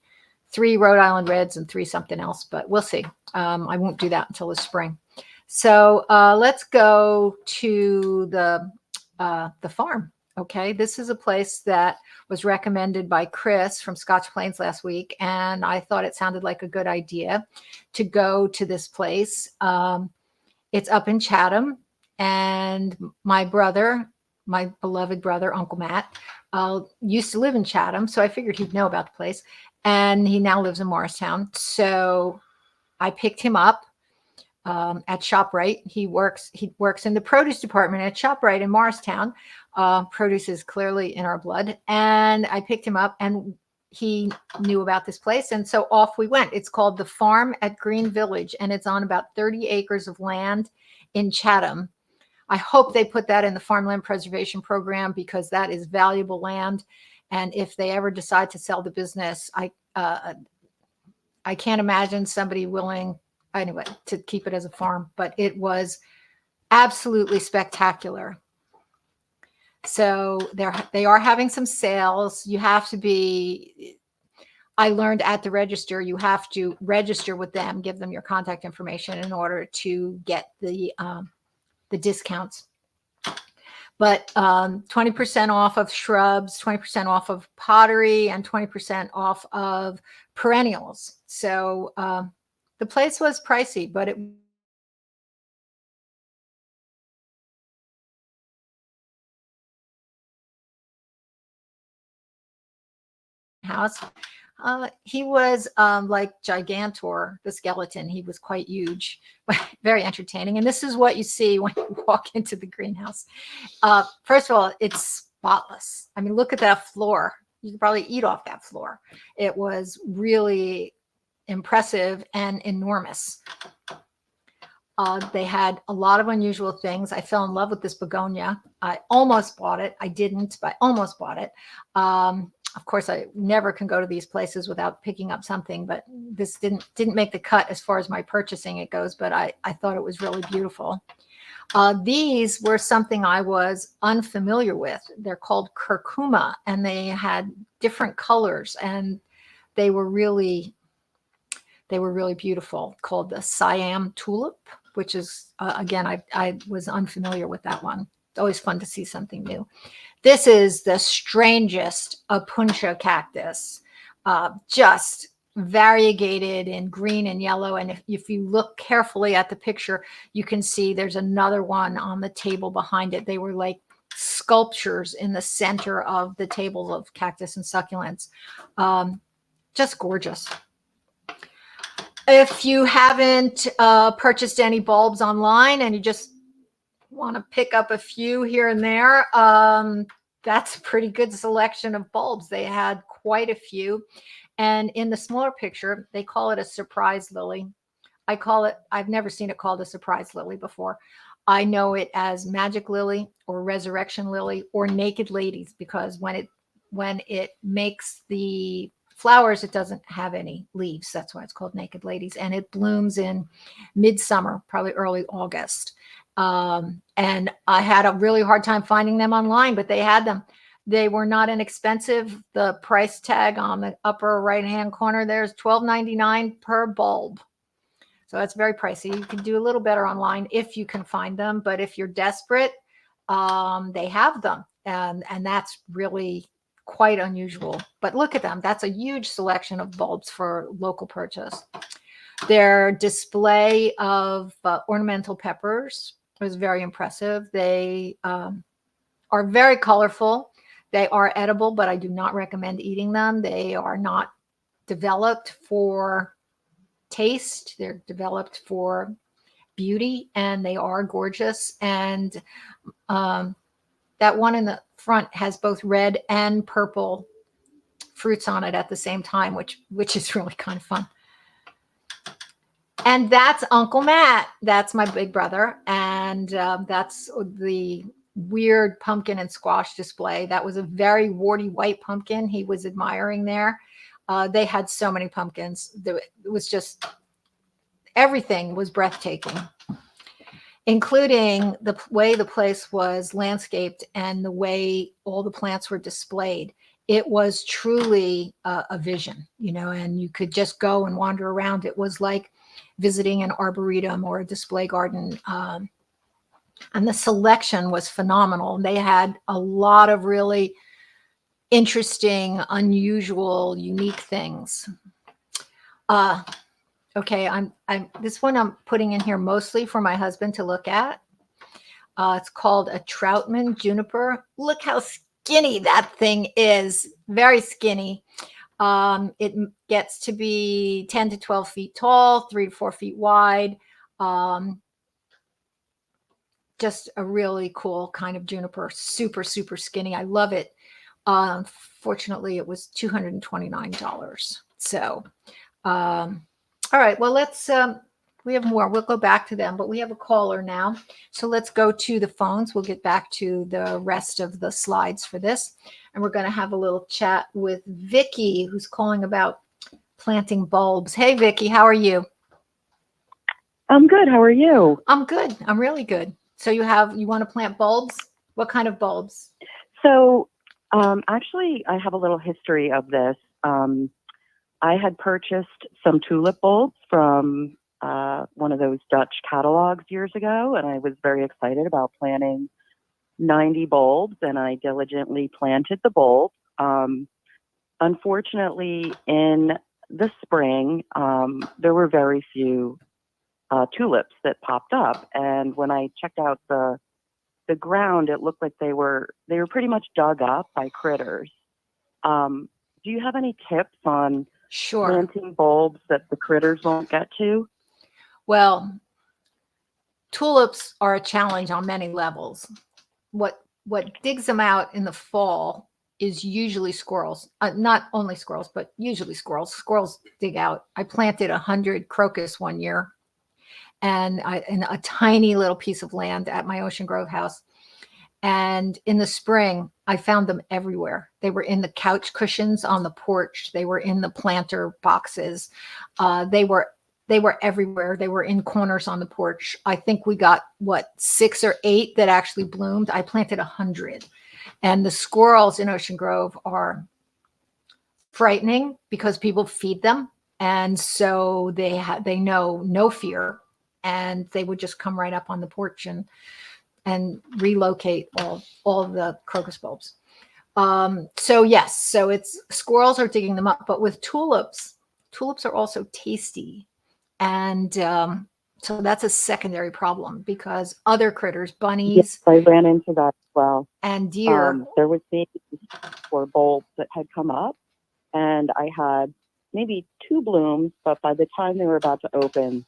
3 Rhode Island Reds and 3 something else, but we'll see. I won't do that until the spring. So let's go to the farm. Okay, this is a place that was recommended by Chris from Scotch Plains last week, and I thought it sounded like a good idea to go to this place. It's up in Chatham, and my beloved brother, Uncle Matt, used to live in Chatham, so I figured he'd know about the place, and he now lives in Morristown. So I picked him up at ShopRite. He works in the produce department at ShopRite in Morristown. Produce is clearly in our blood. And I picked him up, and he knew about this place. And so off we went. It's called The Farm at Green Village, and it's on about 30 acres of land in Chatham. I hope they put that in the Farmland Preservation Program because that is valuable land. And if they ever decide to sell the business, I can't imagine somebody willing anyway to keep it as a farm, but it was absolutely spectacular. So they are having some sales. You have to be, I learned at the register, you have to register with them, give them your contact information in order to get the discounts. But 20% off of shrubs, 20% off of pottery, and 20% off of perennials. So the place was pricey, but it house. He was like Gigantor, the skeleton. He was quite huge, but very entertaining. And this is what you see when you walk into the greenhouse. First of all, it's spotless. I mean, look at that floor. You could probably eat off that floor. It was really impressive and enormous. They had a lot of unusual things. I fell in love with this begonia. I almost bought it. I didn't, but I almost bought it. of course, I never can go to these places without picking up something, but this didn't make the cut as far as my purchasing it goes, but I thought it was really beautiful. These were something I was unfamiliar with. They're called curcuma, and they had different colors, and they were really beautiful, called the Siam tulip, which is, again, I was unfamiliar with that one. It's always fun to see something new. This is the strangest Apuntia cactus, just variegated in green and yellow. And if you look carefully at the picture, you can see there's another one on the table behind it. They were like sculptures in the center of the table of cactus and succulents. Just gorgeous. If you haven't purchased any bulbs online and you just want to pick up a few here and there, that's a pretty good selection of bulbs. They had quite a few. And in the smaller picture, they call it a surprise lily. I've never seen it called a surprise lily before. I know it as magic lily or resurrection lily or naked ladies, because when it makes the flowers, it doesn't have any leaves. That's why it's called naked ladies. And it blooms in midsummer, probably early August. And I had a really hard time finding them online, but they had them. They were not inexpensive. The price tag on the upper right-hand corner, there's $12.99 per bulb. So that's very pricey. You can do a little better online if you can find them. But if you're desperate, they have them. And that's really quite unusual. But look at them. That's a huge selection of bulbs for local purchase. Their display of ornamental peppers was very impressive. They are very colorful. They are edible, but I do not recommend eating them. They are not developed for taste. They're developed for beauty, and they are gorgeous. And that one in the front has both red and purple fruits on it at the same time, which is really kind of fun. And that's Uncle Matt. That's my big brother. And that's the weird pumpkin and squash display. That was a very warty white pumpkin he was admiring there. They had so many pumpkins. It was just, everything was breathtaking, including the way the place was landscaped and the way all the plants were displayed. It was truly a vision, and you could just go and wander around. It was like visiting an arboretum or a display garden. And the selection was phenomenal. They had a lot of really interesting, unusual, unique things. Okay, this one I'm putting in here mostly for my husband to look at. It's called a Troutman juniper. Look how skinny that thing is. Very skinny. It gets to be 10 to 12 feet tall, 3 to 4 feet wide. Just a really cool kind of juniper. Super, super skinny. I love it. Fortunately, it was $229. So, all right. Well, let's, we have more. We'll go back to them, but we have a caller now. So let's go to the phones. We'll get back to the rest of the slides for this. And we're going to have a little chat with Vicky, who's calling about planting bulbs. Hey, Vicky, how are you? I'm good. How are you? I'm good. I'm really good. So you want to plant bulbs? What kind of bulbs? So actually, I have a little history of this. I had purchased some tulip bulbs from one of those Dutch catalogs years ago, and I was very excited about planting 90 bulbs, and I diligently planted the bulbs. Unfortunately, in the spring, there were very few tulips that popped up, and when I checked out the ground, it looked like they were pretty much dug up by critters. Do you have any tips on planting bulbs that the critters won't get to? Well, tulips are a challenge on many levels. What digs them out in the fall is usually squirrels. Not only squirrels, but usually squirrels. Squirrels dig out. I planted 100 crocus one year, and in a tiny little piece of land at my Ocean Grove house. And in the spring, I found them everywhere. They were in the couch cushions on the porch. They were in the planter boxes. They were everywhere. They were in corners on the porch. I think we got 6 or 8 that actually bloomed. I planted 100. And the squirrels in Ocean Grove are frightening because people feed them. And so they know no fear, and they would just come right up on the porch and relocate all of the crocus bulbs. So yes, so it's squirrels are digging them up, but with tulips are also tasty. And so that's a secondary problem because other critters, bunnies. Yes, I ran into that as well. And deer. There was babies or bulbs that had come up, and I had maybe 2 blooms, but by the time they were about to open,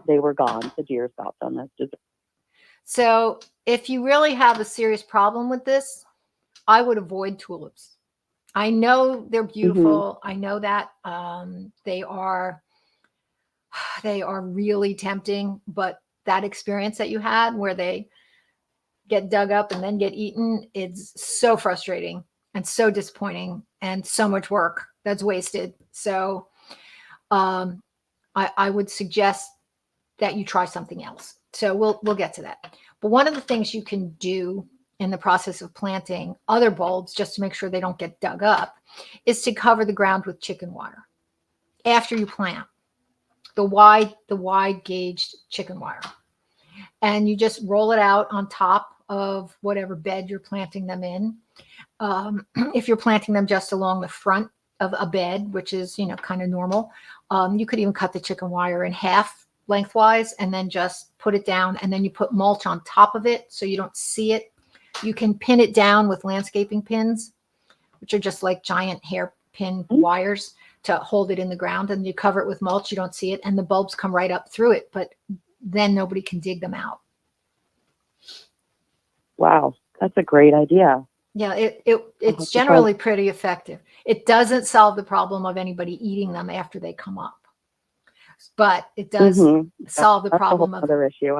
they were gone. The deer stopped on this dessert. So if you really have a serious problem with this, I would avoid tulips. I know they're beautiful. I know that they are really tempting, but that experience that you had where they get dug up and then get eaten, it's so frustrating and so disappointing and so much work that's wasted. So I would suggest that you try something else. So we'll get to that. But one of the things you can do in the process of planting other bulbs, just to make sure they don't get dug up, is to cover the ground with chicken wire after you plant, the wide gauged chicken wire. And you just roll it out on top of whatever bed you're planting them in. If you're planting them just along the front of a bed, which is, kind of normal, you could even cut the chicken wire in half lengthwise and then just put it down, and then you put mulch on top of it so you don't see it. You can pin it down with landscaping pins, which are just like giant hairpin wires to hold it in the ground, and you cover it with mulch. You don't see it, and the bulbs come right up through it, but then nobody can dig them out. Wow, that's a great idea. Yeah, it's generally pretty effective. It doesn't solve the problem of anybody eating them after they come up, but it does solve the problem of other issue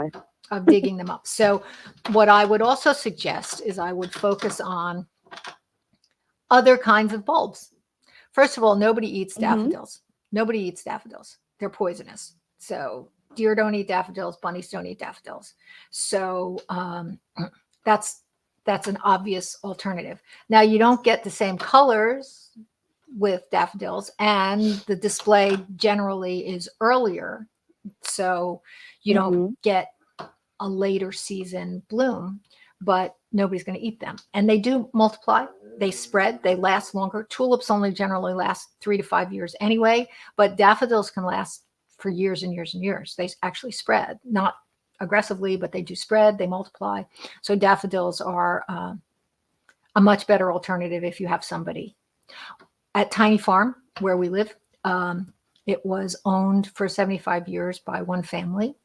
of digging them up. So what I would also suggest is I would focus on other kinds of bulbs. First of all, nobody eats daffodils. Nobody eats daffodils. They're poisonous. So deer don't eat daffodils. Bunnies don't eat daffodils. So that's an obvious alternative. Now, you don't get the same colors with daffodils, and the display generally is earlier. So you don't get a later season bloom, but nobody's going to eat them. And they do multiply. They spread. They last longer. Tulips only generally last 3 to 5 years anyway, but daffodils can last for years and years and years. They actually spread, not aggressively, but they do spread. They multiply. So daffodils are a much better alternative if you have somebody. At Tiny Farm, where we live, it was owned for 75 years by one family.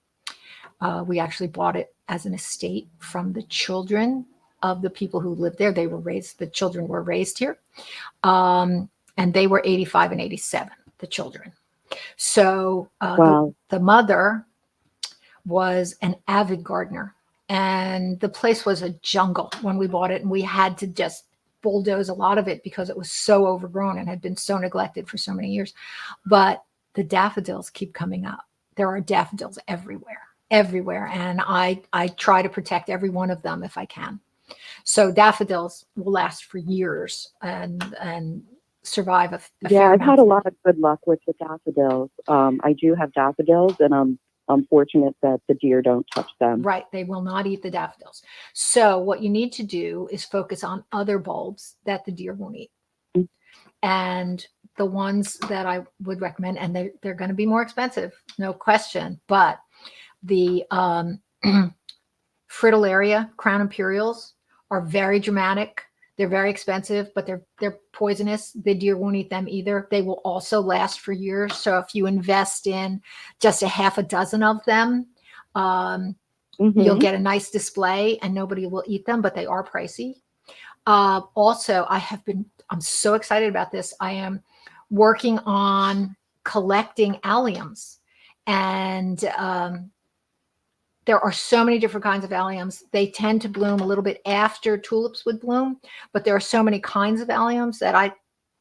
We actually bought it as an estate from the children of the people who lived there. The children were raised here. And they were 85 and 87, the children. So the mother was an avid gardener, and the place was a jungle when we bought it. And we had to just bulldoze a lot of it because it was so overgrown and had been so neglected for so many years. But the daffodils keep coming up. There are daffodils everywhere. And I try to protect every one of them if I can. So daffodils will last for years and survive a fair I've amount. had a lot of good luck with the daffodils. I do have daffodils, and I'm fortunate that the deer don't touch them. Right. They will not eat the daffodils. So what you need to do is focus on other bulbs that the deer won't eat. And the ones that I would recommend, and they're going to be more expensive, no question, but the fritillaria crown imperials are very dramatic. They're very expensive, but they're poisonous. The deer won't eat them either. They will also last for years. So if you invest in just a half a dozen of them, you'll get a nice display and nobody will eat them, but they are pricey. Also, I'm so excited about this. I am working on collecting alliums, and there are so many different kinds of alliums. They tend to bloom a little bit after tulips would bloom, but there are so many kinds of alliums that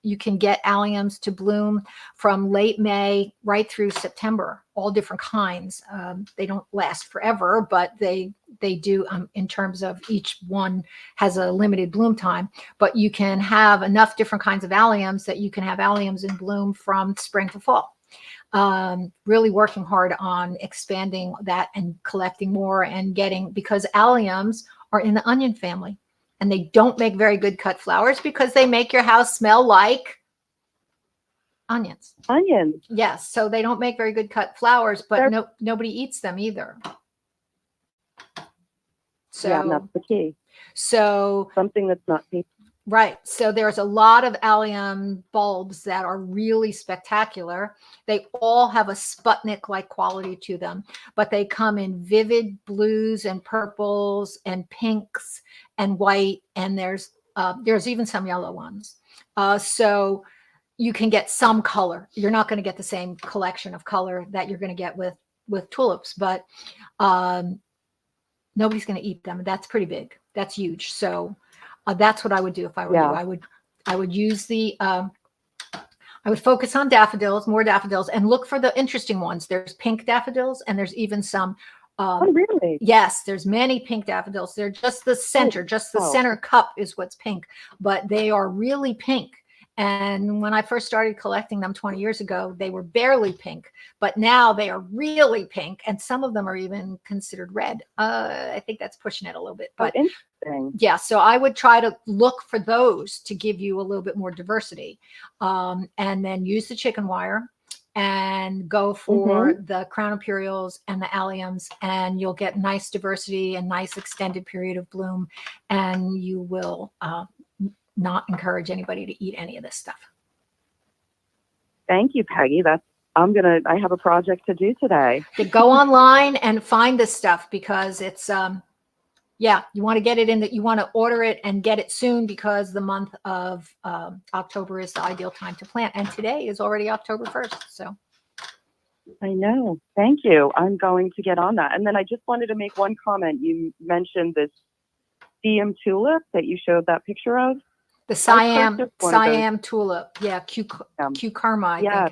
you can get alliums to bloom from late May right through September, all different kinds. They don't last forever, but they do in terms of each one has a limited bloom time. But you can have enough different kinds of alliums that you can have alliums in bloom from spring to fall. Really working hard on expanding that and collecting more and because alliums are in the onion family. And they don't make very good cut flowers because they make your house smell like onions. Onions. Yes. So they don't make very good cut flowers, but nobody eats them either. So yeah, that's the key. So something that's not paper. Right. So there's a lot of allium bulbs that are really spectacular. They all have a Sputnik-like quality to them, but they come in vivid blues and purples and pinks and white, and there's even some yellow ones. So you can get some color. You're not going to get the same collection of color that you're going to get with tulips, but nobody's going to eat them. That's pretty big. That's huge. So that's what I would do if I were you. I would use I would focus on daffodils, more daffodils, and look for the interesting ones. There's pink daffodils, and there's even some. Oh, really? Yes, there's many pink daffodils. They're just the center, center cup is what's pink, but they are really pink. And when I first started collecting them 20 years ago, they were barely pink, but now they are really pink. And some of them are even considered red. I think that's pushing it a little bit, but interesting. Yeah. So I would try to look for those to give you a little bit more diversity. And then use the chicken wire and go for the crown imperials and the alliums, and you'll get nice diversity and nice extended period of bloom. And you will, not encourage anybody to eat any of this stuff. Thank you, Peggy. I have a project to do today. To go online and find this stuff because it's, you want to get it you want to order it and get it soon because the month of October is the ideal time to plant. And today is already October 1st. So. I know. Thank you. I'm going to get on that. And then I just wanted to make one comment. You mentioned this Siam tulip that you showed that picture of. The Siam tulip. Yeah. Q-Karma. Yeah.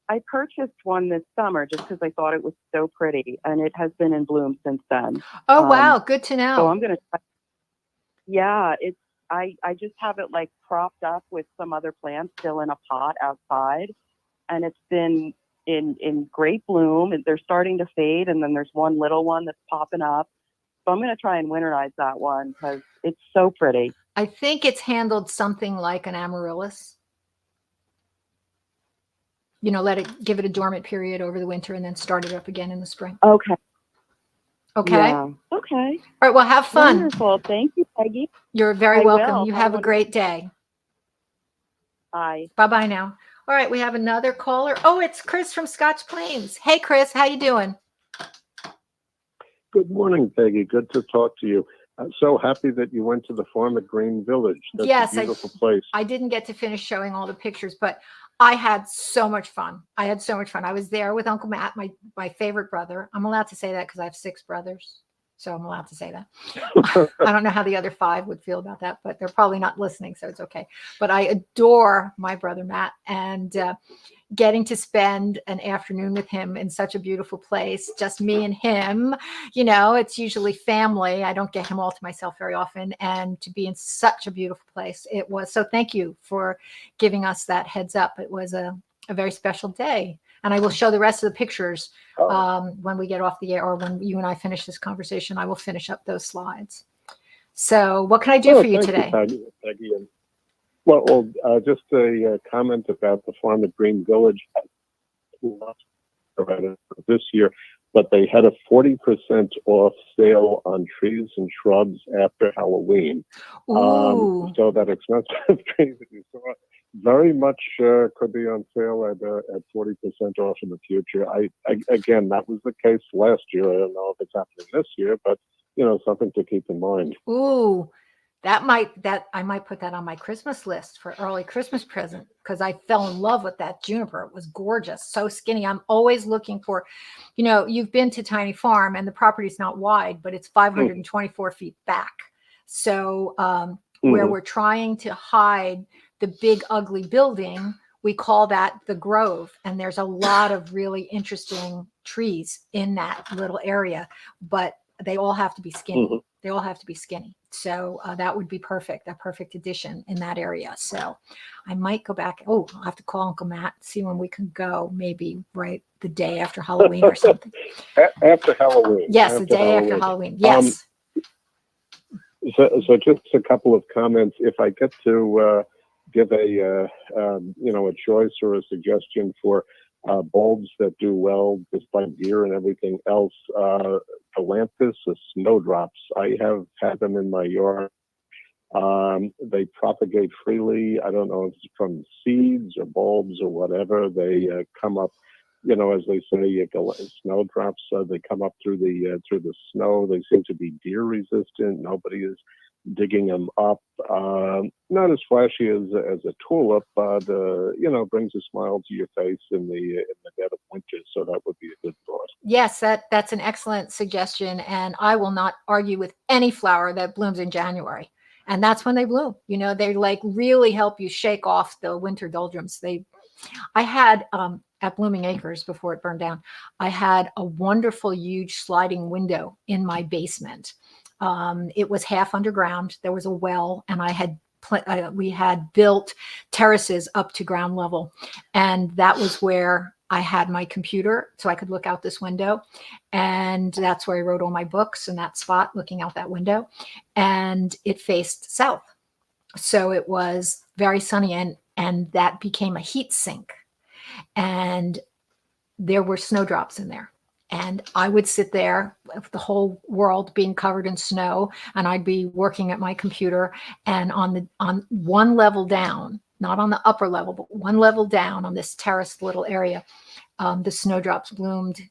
I purchased one this summer just because I thought it was so pretty, and it has been in bloom since then. Oh, wow. Good to know. So I'm going to try. Yeah. I just have it like propped up with some other plants still in a pot outside, and it's been in great bloom, and they're starting to fade. And then there's one little one that's popping up. So I'm going to try and winterize that one because it's so pretty. I think it's handled something like an amaryllis. Give it a dormant period over the winter and then start it up again in the spring. Okay. Okay. Yeah. Okay. All right. Well, have fun. Wonderful. Thank you, Peggy. You're very welcome. You have a great day. Bye. Bye-bye now. All right. We have another caller. Oh, it's Chris from Scotch Plains. Hey, Chris, how you doing? Good morning, Peggy. Good to talk to you. I'm so happy that you went to the farm at Green Village. That's a beautiful place. I didn't get to finish showing all the pictures, but I had so much fun. I was there with Uncle Matt, my favorite brother. I'm allowed to say that because I have 6 brothers. So I'm allowed to say that. I don't know how the other 5 would feel about that, but they're probably not listening, so it's okay. But I adore my brother Matt, and getting to spend an afternoon with him in such a beautiful place, just me and him. It's usually family. I don't get him all to myself very often, and to be in such a beautiful place, it was. So thank you for giving us that heads up. It was a very special day. And I will show the rest of the pictures when we get off the air, or when you and I finish this conversation. I will finish up those slides. So what can I do for you today? Peggy. Well, just a comment about the farm at Green Village this year, but they had a 40% off sale on trees and shrubs after Halloween. So that expensive tree that you saw very much could be on sale at 40% off in the future. Again, that was the case last year. I don't know if it's happening this year, but something to keep in mind. Ooh, I might put that on my Christmas list for early Christmas present, because I fell in love with that juniper. It was gorgeous, so skinny. I'm always looking for, you've been to Tiny Farm, and the property's not wide, but it's 524 feet back. So where we're trying to hide the big ugly building, we call that the Grove, and there's a lot of really interesting trees in that little area, but they all have to be skinny. They all have to be skinny. So that would be perfect, a perfect addition in that area. So I might go back. Oh, I'll have to call Uncle Matt, see when we can go, maybe right the day after Halloween or something. After Halloween. Yes, the day after Halloween. Yes. So just a couple of comments. If I get to give a choice or a suggestion for bulbs that do well despite deer and everything else, galanthus or snowdrops. I have had them in my yard. They propagate freely. I don't know if it's from seeds or bulbs or whatever. They come up, as they say, snowdrops. They come up through the snow. They seem to be deer resistant. Nobody is digging them up. Not as flashy as a tulip, but brings a smile to your face in the dead of winter. So that would be a good thought. Yes, that's an excellent suggestion, and I will not argue with any flower that blooms in January. And that's when they bloom. They like really help you shake off the winter doldrums. I had at Blooming Acres, before it burned down, I had a wonderful, huge sliding window in my basement. It was half underground. There was a well, and we had built terraces up to ground level, and that was where I had my computer, so I could look out this window, and that's where I wrote all my books, in that spot looking out that window, and it faced south, so it was very sunny, and that became a heat sink, and there were snowdrops in there. And I would sit there with the whole world being covered in snow, and I'd be working at my computer, and on one level down, not on the upper level, but one level down on this terraced little area, the snowdrops bloomed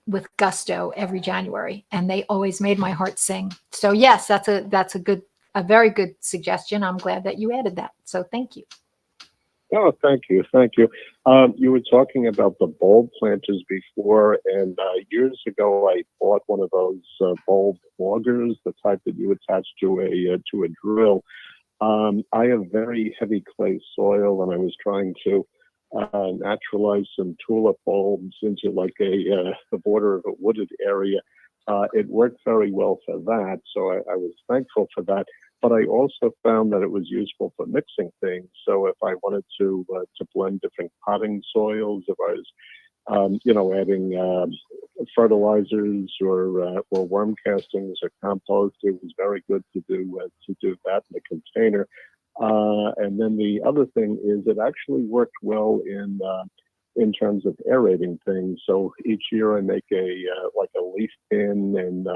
with gusto every January, and they always made my heart sing. So yes, that's a very good suggestion. I'm glad that you added that. So thank you. Oh, thank you. You were talking about the bulb planters before, and years ago I bought one of those bulb augers, the type that you attach to a drill. I have very heavy clay soil, and I was trying to naturalize some tulip bulbs into like the border of a wooded area. It worked very well for that, so I was thankful for that. But I also found that it was useful for mixing things. So if I wanted to blend different potting soils, if I was, adding fertilizers or worm castings or compost, it was very good to do that in a container. And then the other thing is it actually worked well in terms of aerating things. So each year I make a leaf pin, and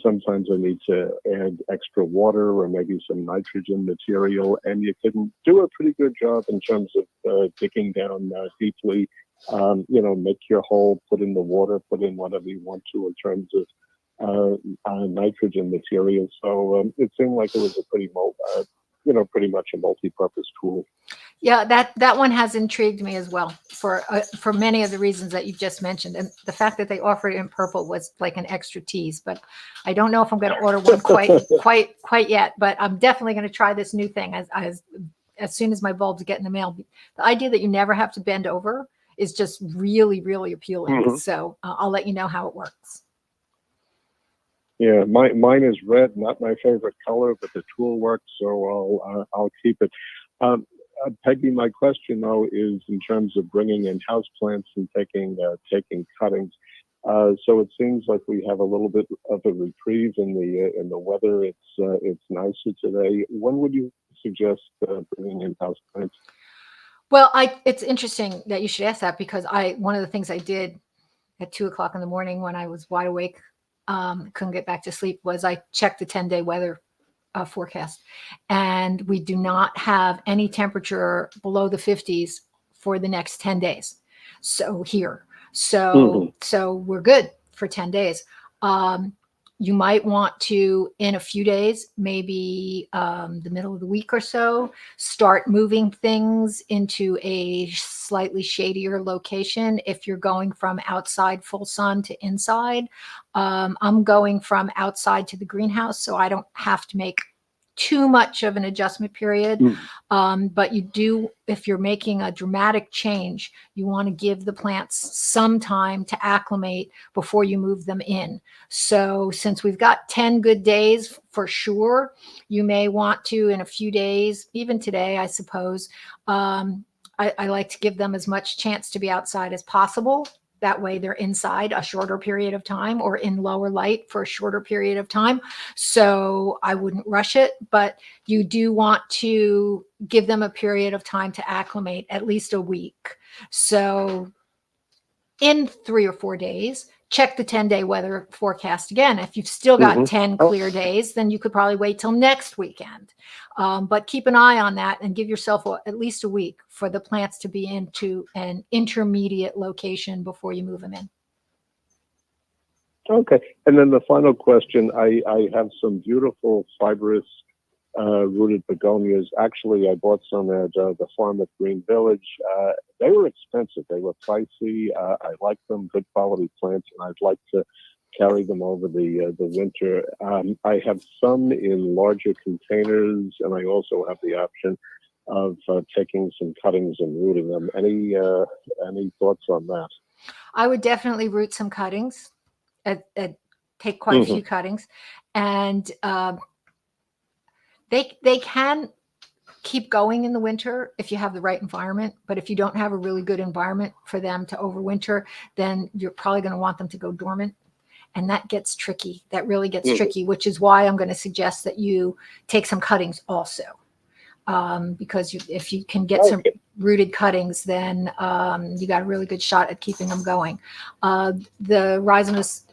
sometimes I need to add extra water or maybe some nitrogen material, and you can do a pretty good job in terms of digging down deeply. Make your hole, put in the water, put in whatever you want to in terms of nitrogen material. So it seemed like it was a pretty much a multi-purpose tool. Yeah, that one has intrigued me as well for many of the reasons that you've just mentioned, and the fact that they offered it in purple was like an extra tease. But I don't know if I'm going to order one quite yet. But I'm definitely going to try this new thing as soon as my bulbs get in the mail. The idea that you never have to bend over is just really, really appealing. Mm-hmm. So I'll let you know how it works. Yeah, mine is red, not my favorite color, but the tool works, so I'll keep it. Peggy, my question though is in terms of bringing in houseplants and taking cuttings. So it seems like we have a little bit of a reprieve in the weather. It's nicer today. When would you suggest bringing in houseplants? Well, it's interesting that you should ask that, because one of the things I did at 2:00 in the morning when I was wide awake, couldn't get back to sleep, was I checked the 10-day weather forecast, and we do not have any temperature below the 50s for the next 10 days. So here, so we're good for 10 days. You might want to, in a few days, maybe the middle of the week or so, start moving things into a slightly shadier location. If you're going from outside full sun to inside, I'm going from outside to the greenhouse, so I don't have to make too much of an adjustment period. But you do, if you're making a dramatic change, you want to give the plants some time to acclimate before you move them in. So since we've got 10 good days for sure, you may want to, in a few days, even today, I suppose, I like to give them as much chance to be outside as possible. That way they're inside a shorter period of time or in lower light for a shorter period of time. So I wouldn't rush it, but you do want to give them a period of time to acclimate, at least a week. So in 3 or 4 days, check the 10-day weather forecast again. If you've still got 10 clear days, then you could probably wait till next weekend. But keep an eye on that and give yourself at least a week for the plants to be into an intermediate location before you move them in. Okay. And then the final question, I have some beautiful fibrous rooted begonias. Actually, I bought some at the farm at Green Village. They were expensive. They were pricey. I like them, good quality plants, and I'd like to carry them over the winter. I have some in larger containers, and I also have the option of taking some cuttings and rooting them. Any thoughts on that? I would definitely root some cuttings. Take quite a few cuttings, and they can keep going in the winter if you have the right environment. But if you don't have a really good environment for them to overwinter, then you're probably going to want them to go dormant. And that gets tricky. That really gets tricky, which is why I'm going to suggest that you take some cuttings also. Because if you can get some rooted cuttings, then you got a really good shot at keeping them going. The rhizomus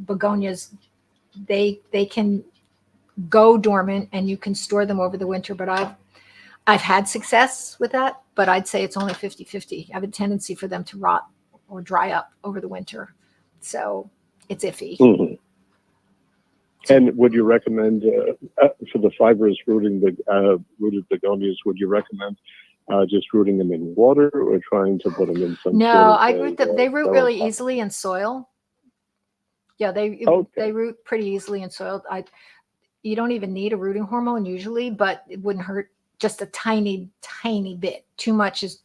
begonias, they can go dormant and you can store them over the winter, but I've had success with that, but I'd say it's only 50-50. I have a tendency for them to rot or dry up over the winter. So it's iffy. And would you recommend for the fibrous rooted begonias? Would you recommend just rooting them in water or trying to put them in some? No, I root them. They root really easily in soil. Yeah, they root pretty easily in soil. You don't even need a rooting hormone usually, but it wouldn't hurt just a tiny bit. Too much is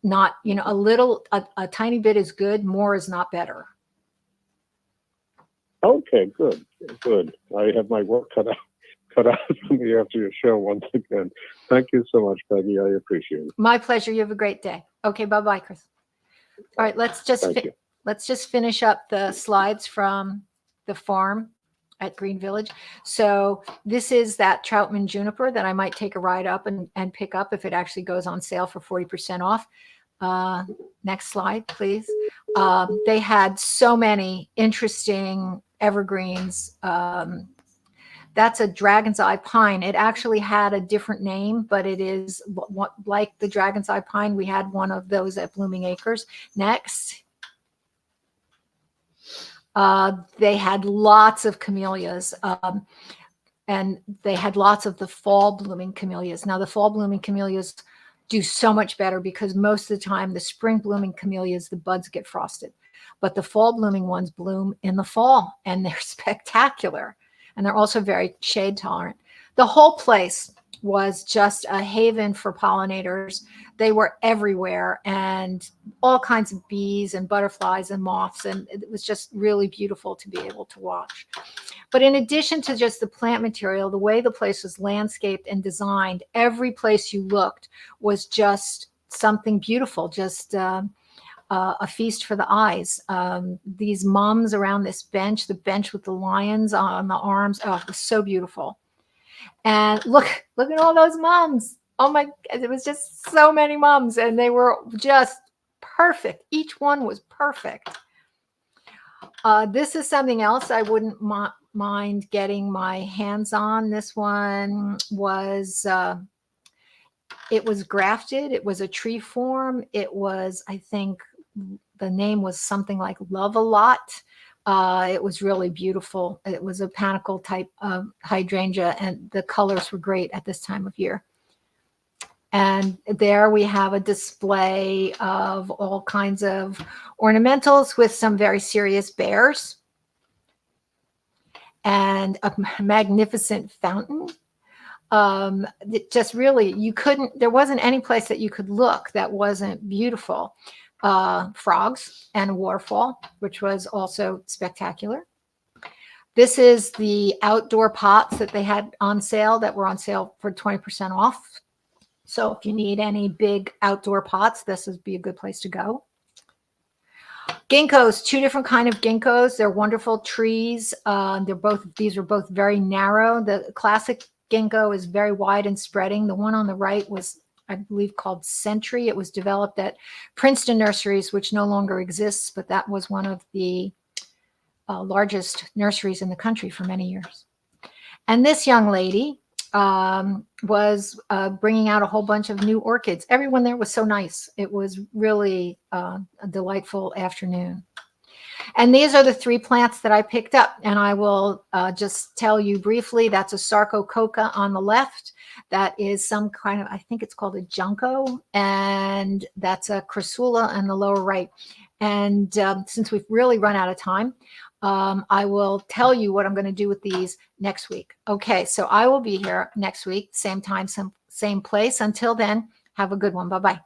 not. A tiny bit is good. More is not better. Okay, good. I have my work cut out for me after your show once again. Thank you so much, Peggy. I appreciate it. My pleasure. You have a great day. Okay, bye-bye, Chris. All right, let's just finish up the slides from the farm at Green Village. So this is that Troutman juniper that I might take a ride up and pick up if it actually goes on sale for 40% off. Next slide, please. They had so many interesting evergreens. That's a dragon's eye pine. It actually had a different name, but it is like the dragon's eye pine. We had one of those at Blooming Acres. Next. They had lots of camellias, and they had lots of the fall blooming camellias. Now, the fall blooming camellias do so much better because most of the time the spring blooming camellias, the buds get frosted, but the fall blooming ones bloom in the fall and they're spectacular. And they're also very shade tolerant. The whole place was just a haven for pollinators. They were everywhere, and all kinds of bees and butterflies and moths. And it was just really beautiful to be able to watch. But in addition to just the plant material, the way the place was landscaped and designed, every place you looked was just something beautiful, just a feast for the eyes. These mums around this bench, the bench with the lions on the arms, oh, it was so beautiful. And look at all those mums. Oh my, it was just so many mums, and they were just perfect. Each one was perfect. This is something else I wouldn't mind getting my hands on. This one was, it was grafted. It was a tree form. It was, I think the name was something like Love a Lot, It was really beautiful. It was a panicle type of hydrangea, and the colors were great at this time of year. And there we have a display of all kinds of ornamentals with some very serious bears, and a magnificent fountain. Just really, there wasn't any place that you could look that wasn't beautiful. Frogs and a waterfall, which was also spectacular. This is the outdoor pots that they had on sale, that were on sale for 20% off. So if you need any big outdoor pots, this would be a good place to go. Ginkgos, 2 different kind of ginkgos. They're wonderful trees. These are both very narrow. The classic ginkgo is very wide and spreading. The one on the right was, I believe, called Century. It was developed at Princeton Nurseries, which no longer exists, but that was one of the largest nurseries in the country for many years. And this young lady was bringing out a whole bunch of new orchids. Everyone there was so nice. It was really a delightful afternoon. And these are the 3 plants that I picked up. And I will just tell you briefly, that's a Sarcococa on the left. That is some kind of, I think it's called a Junco. And that's a Crassula on the lower right. And since we've really run out of time, I will tell you what I'm going to do with these next week. Okay, so I will be here next week, same time, same place. Until then, have a good one. Bye-bye.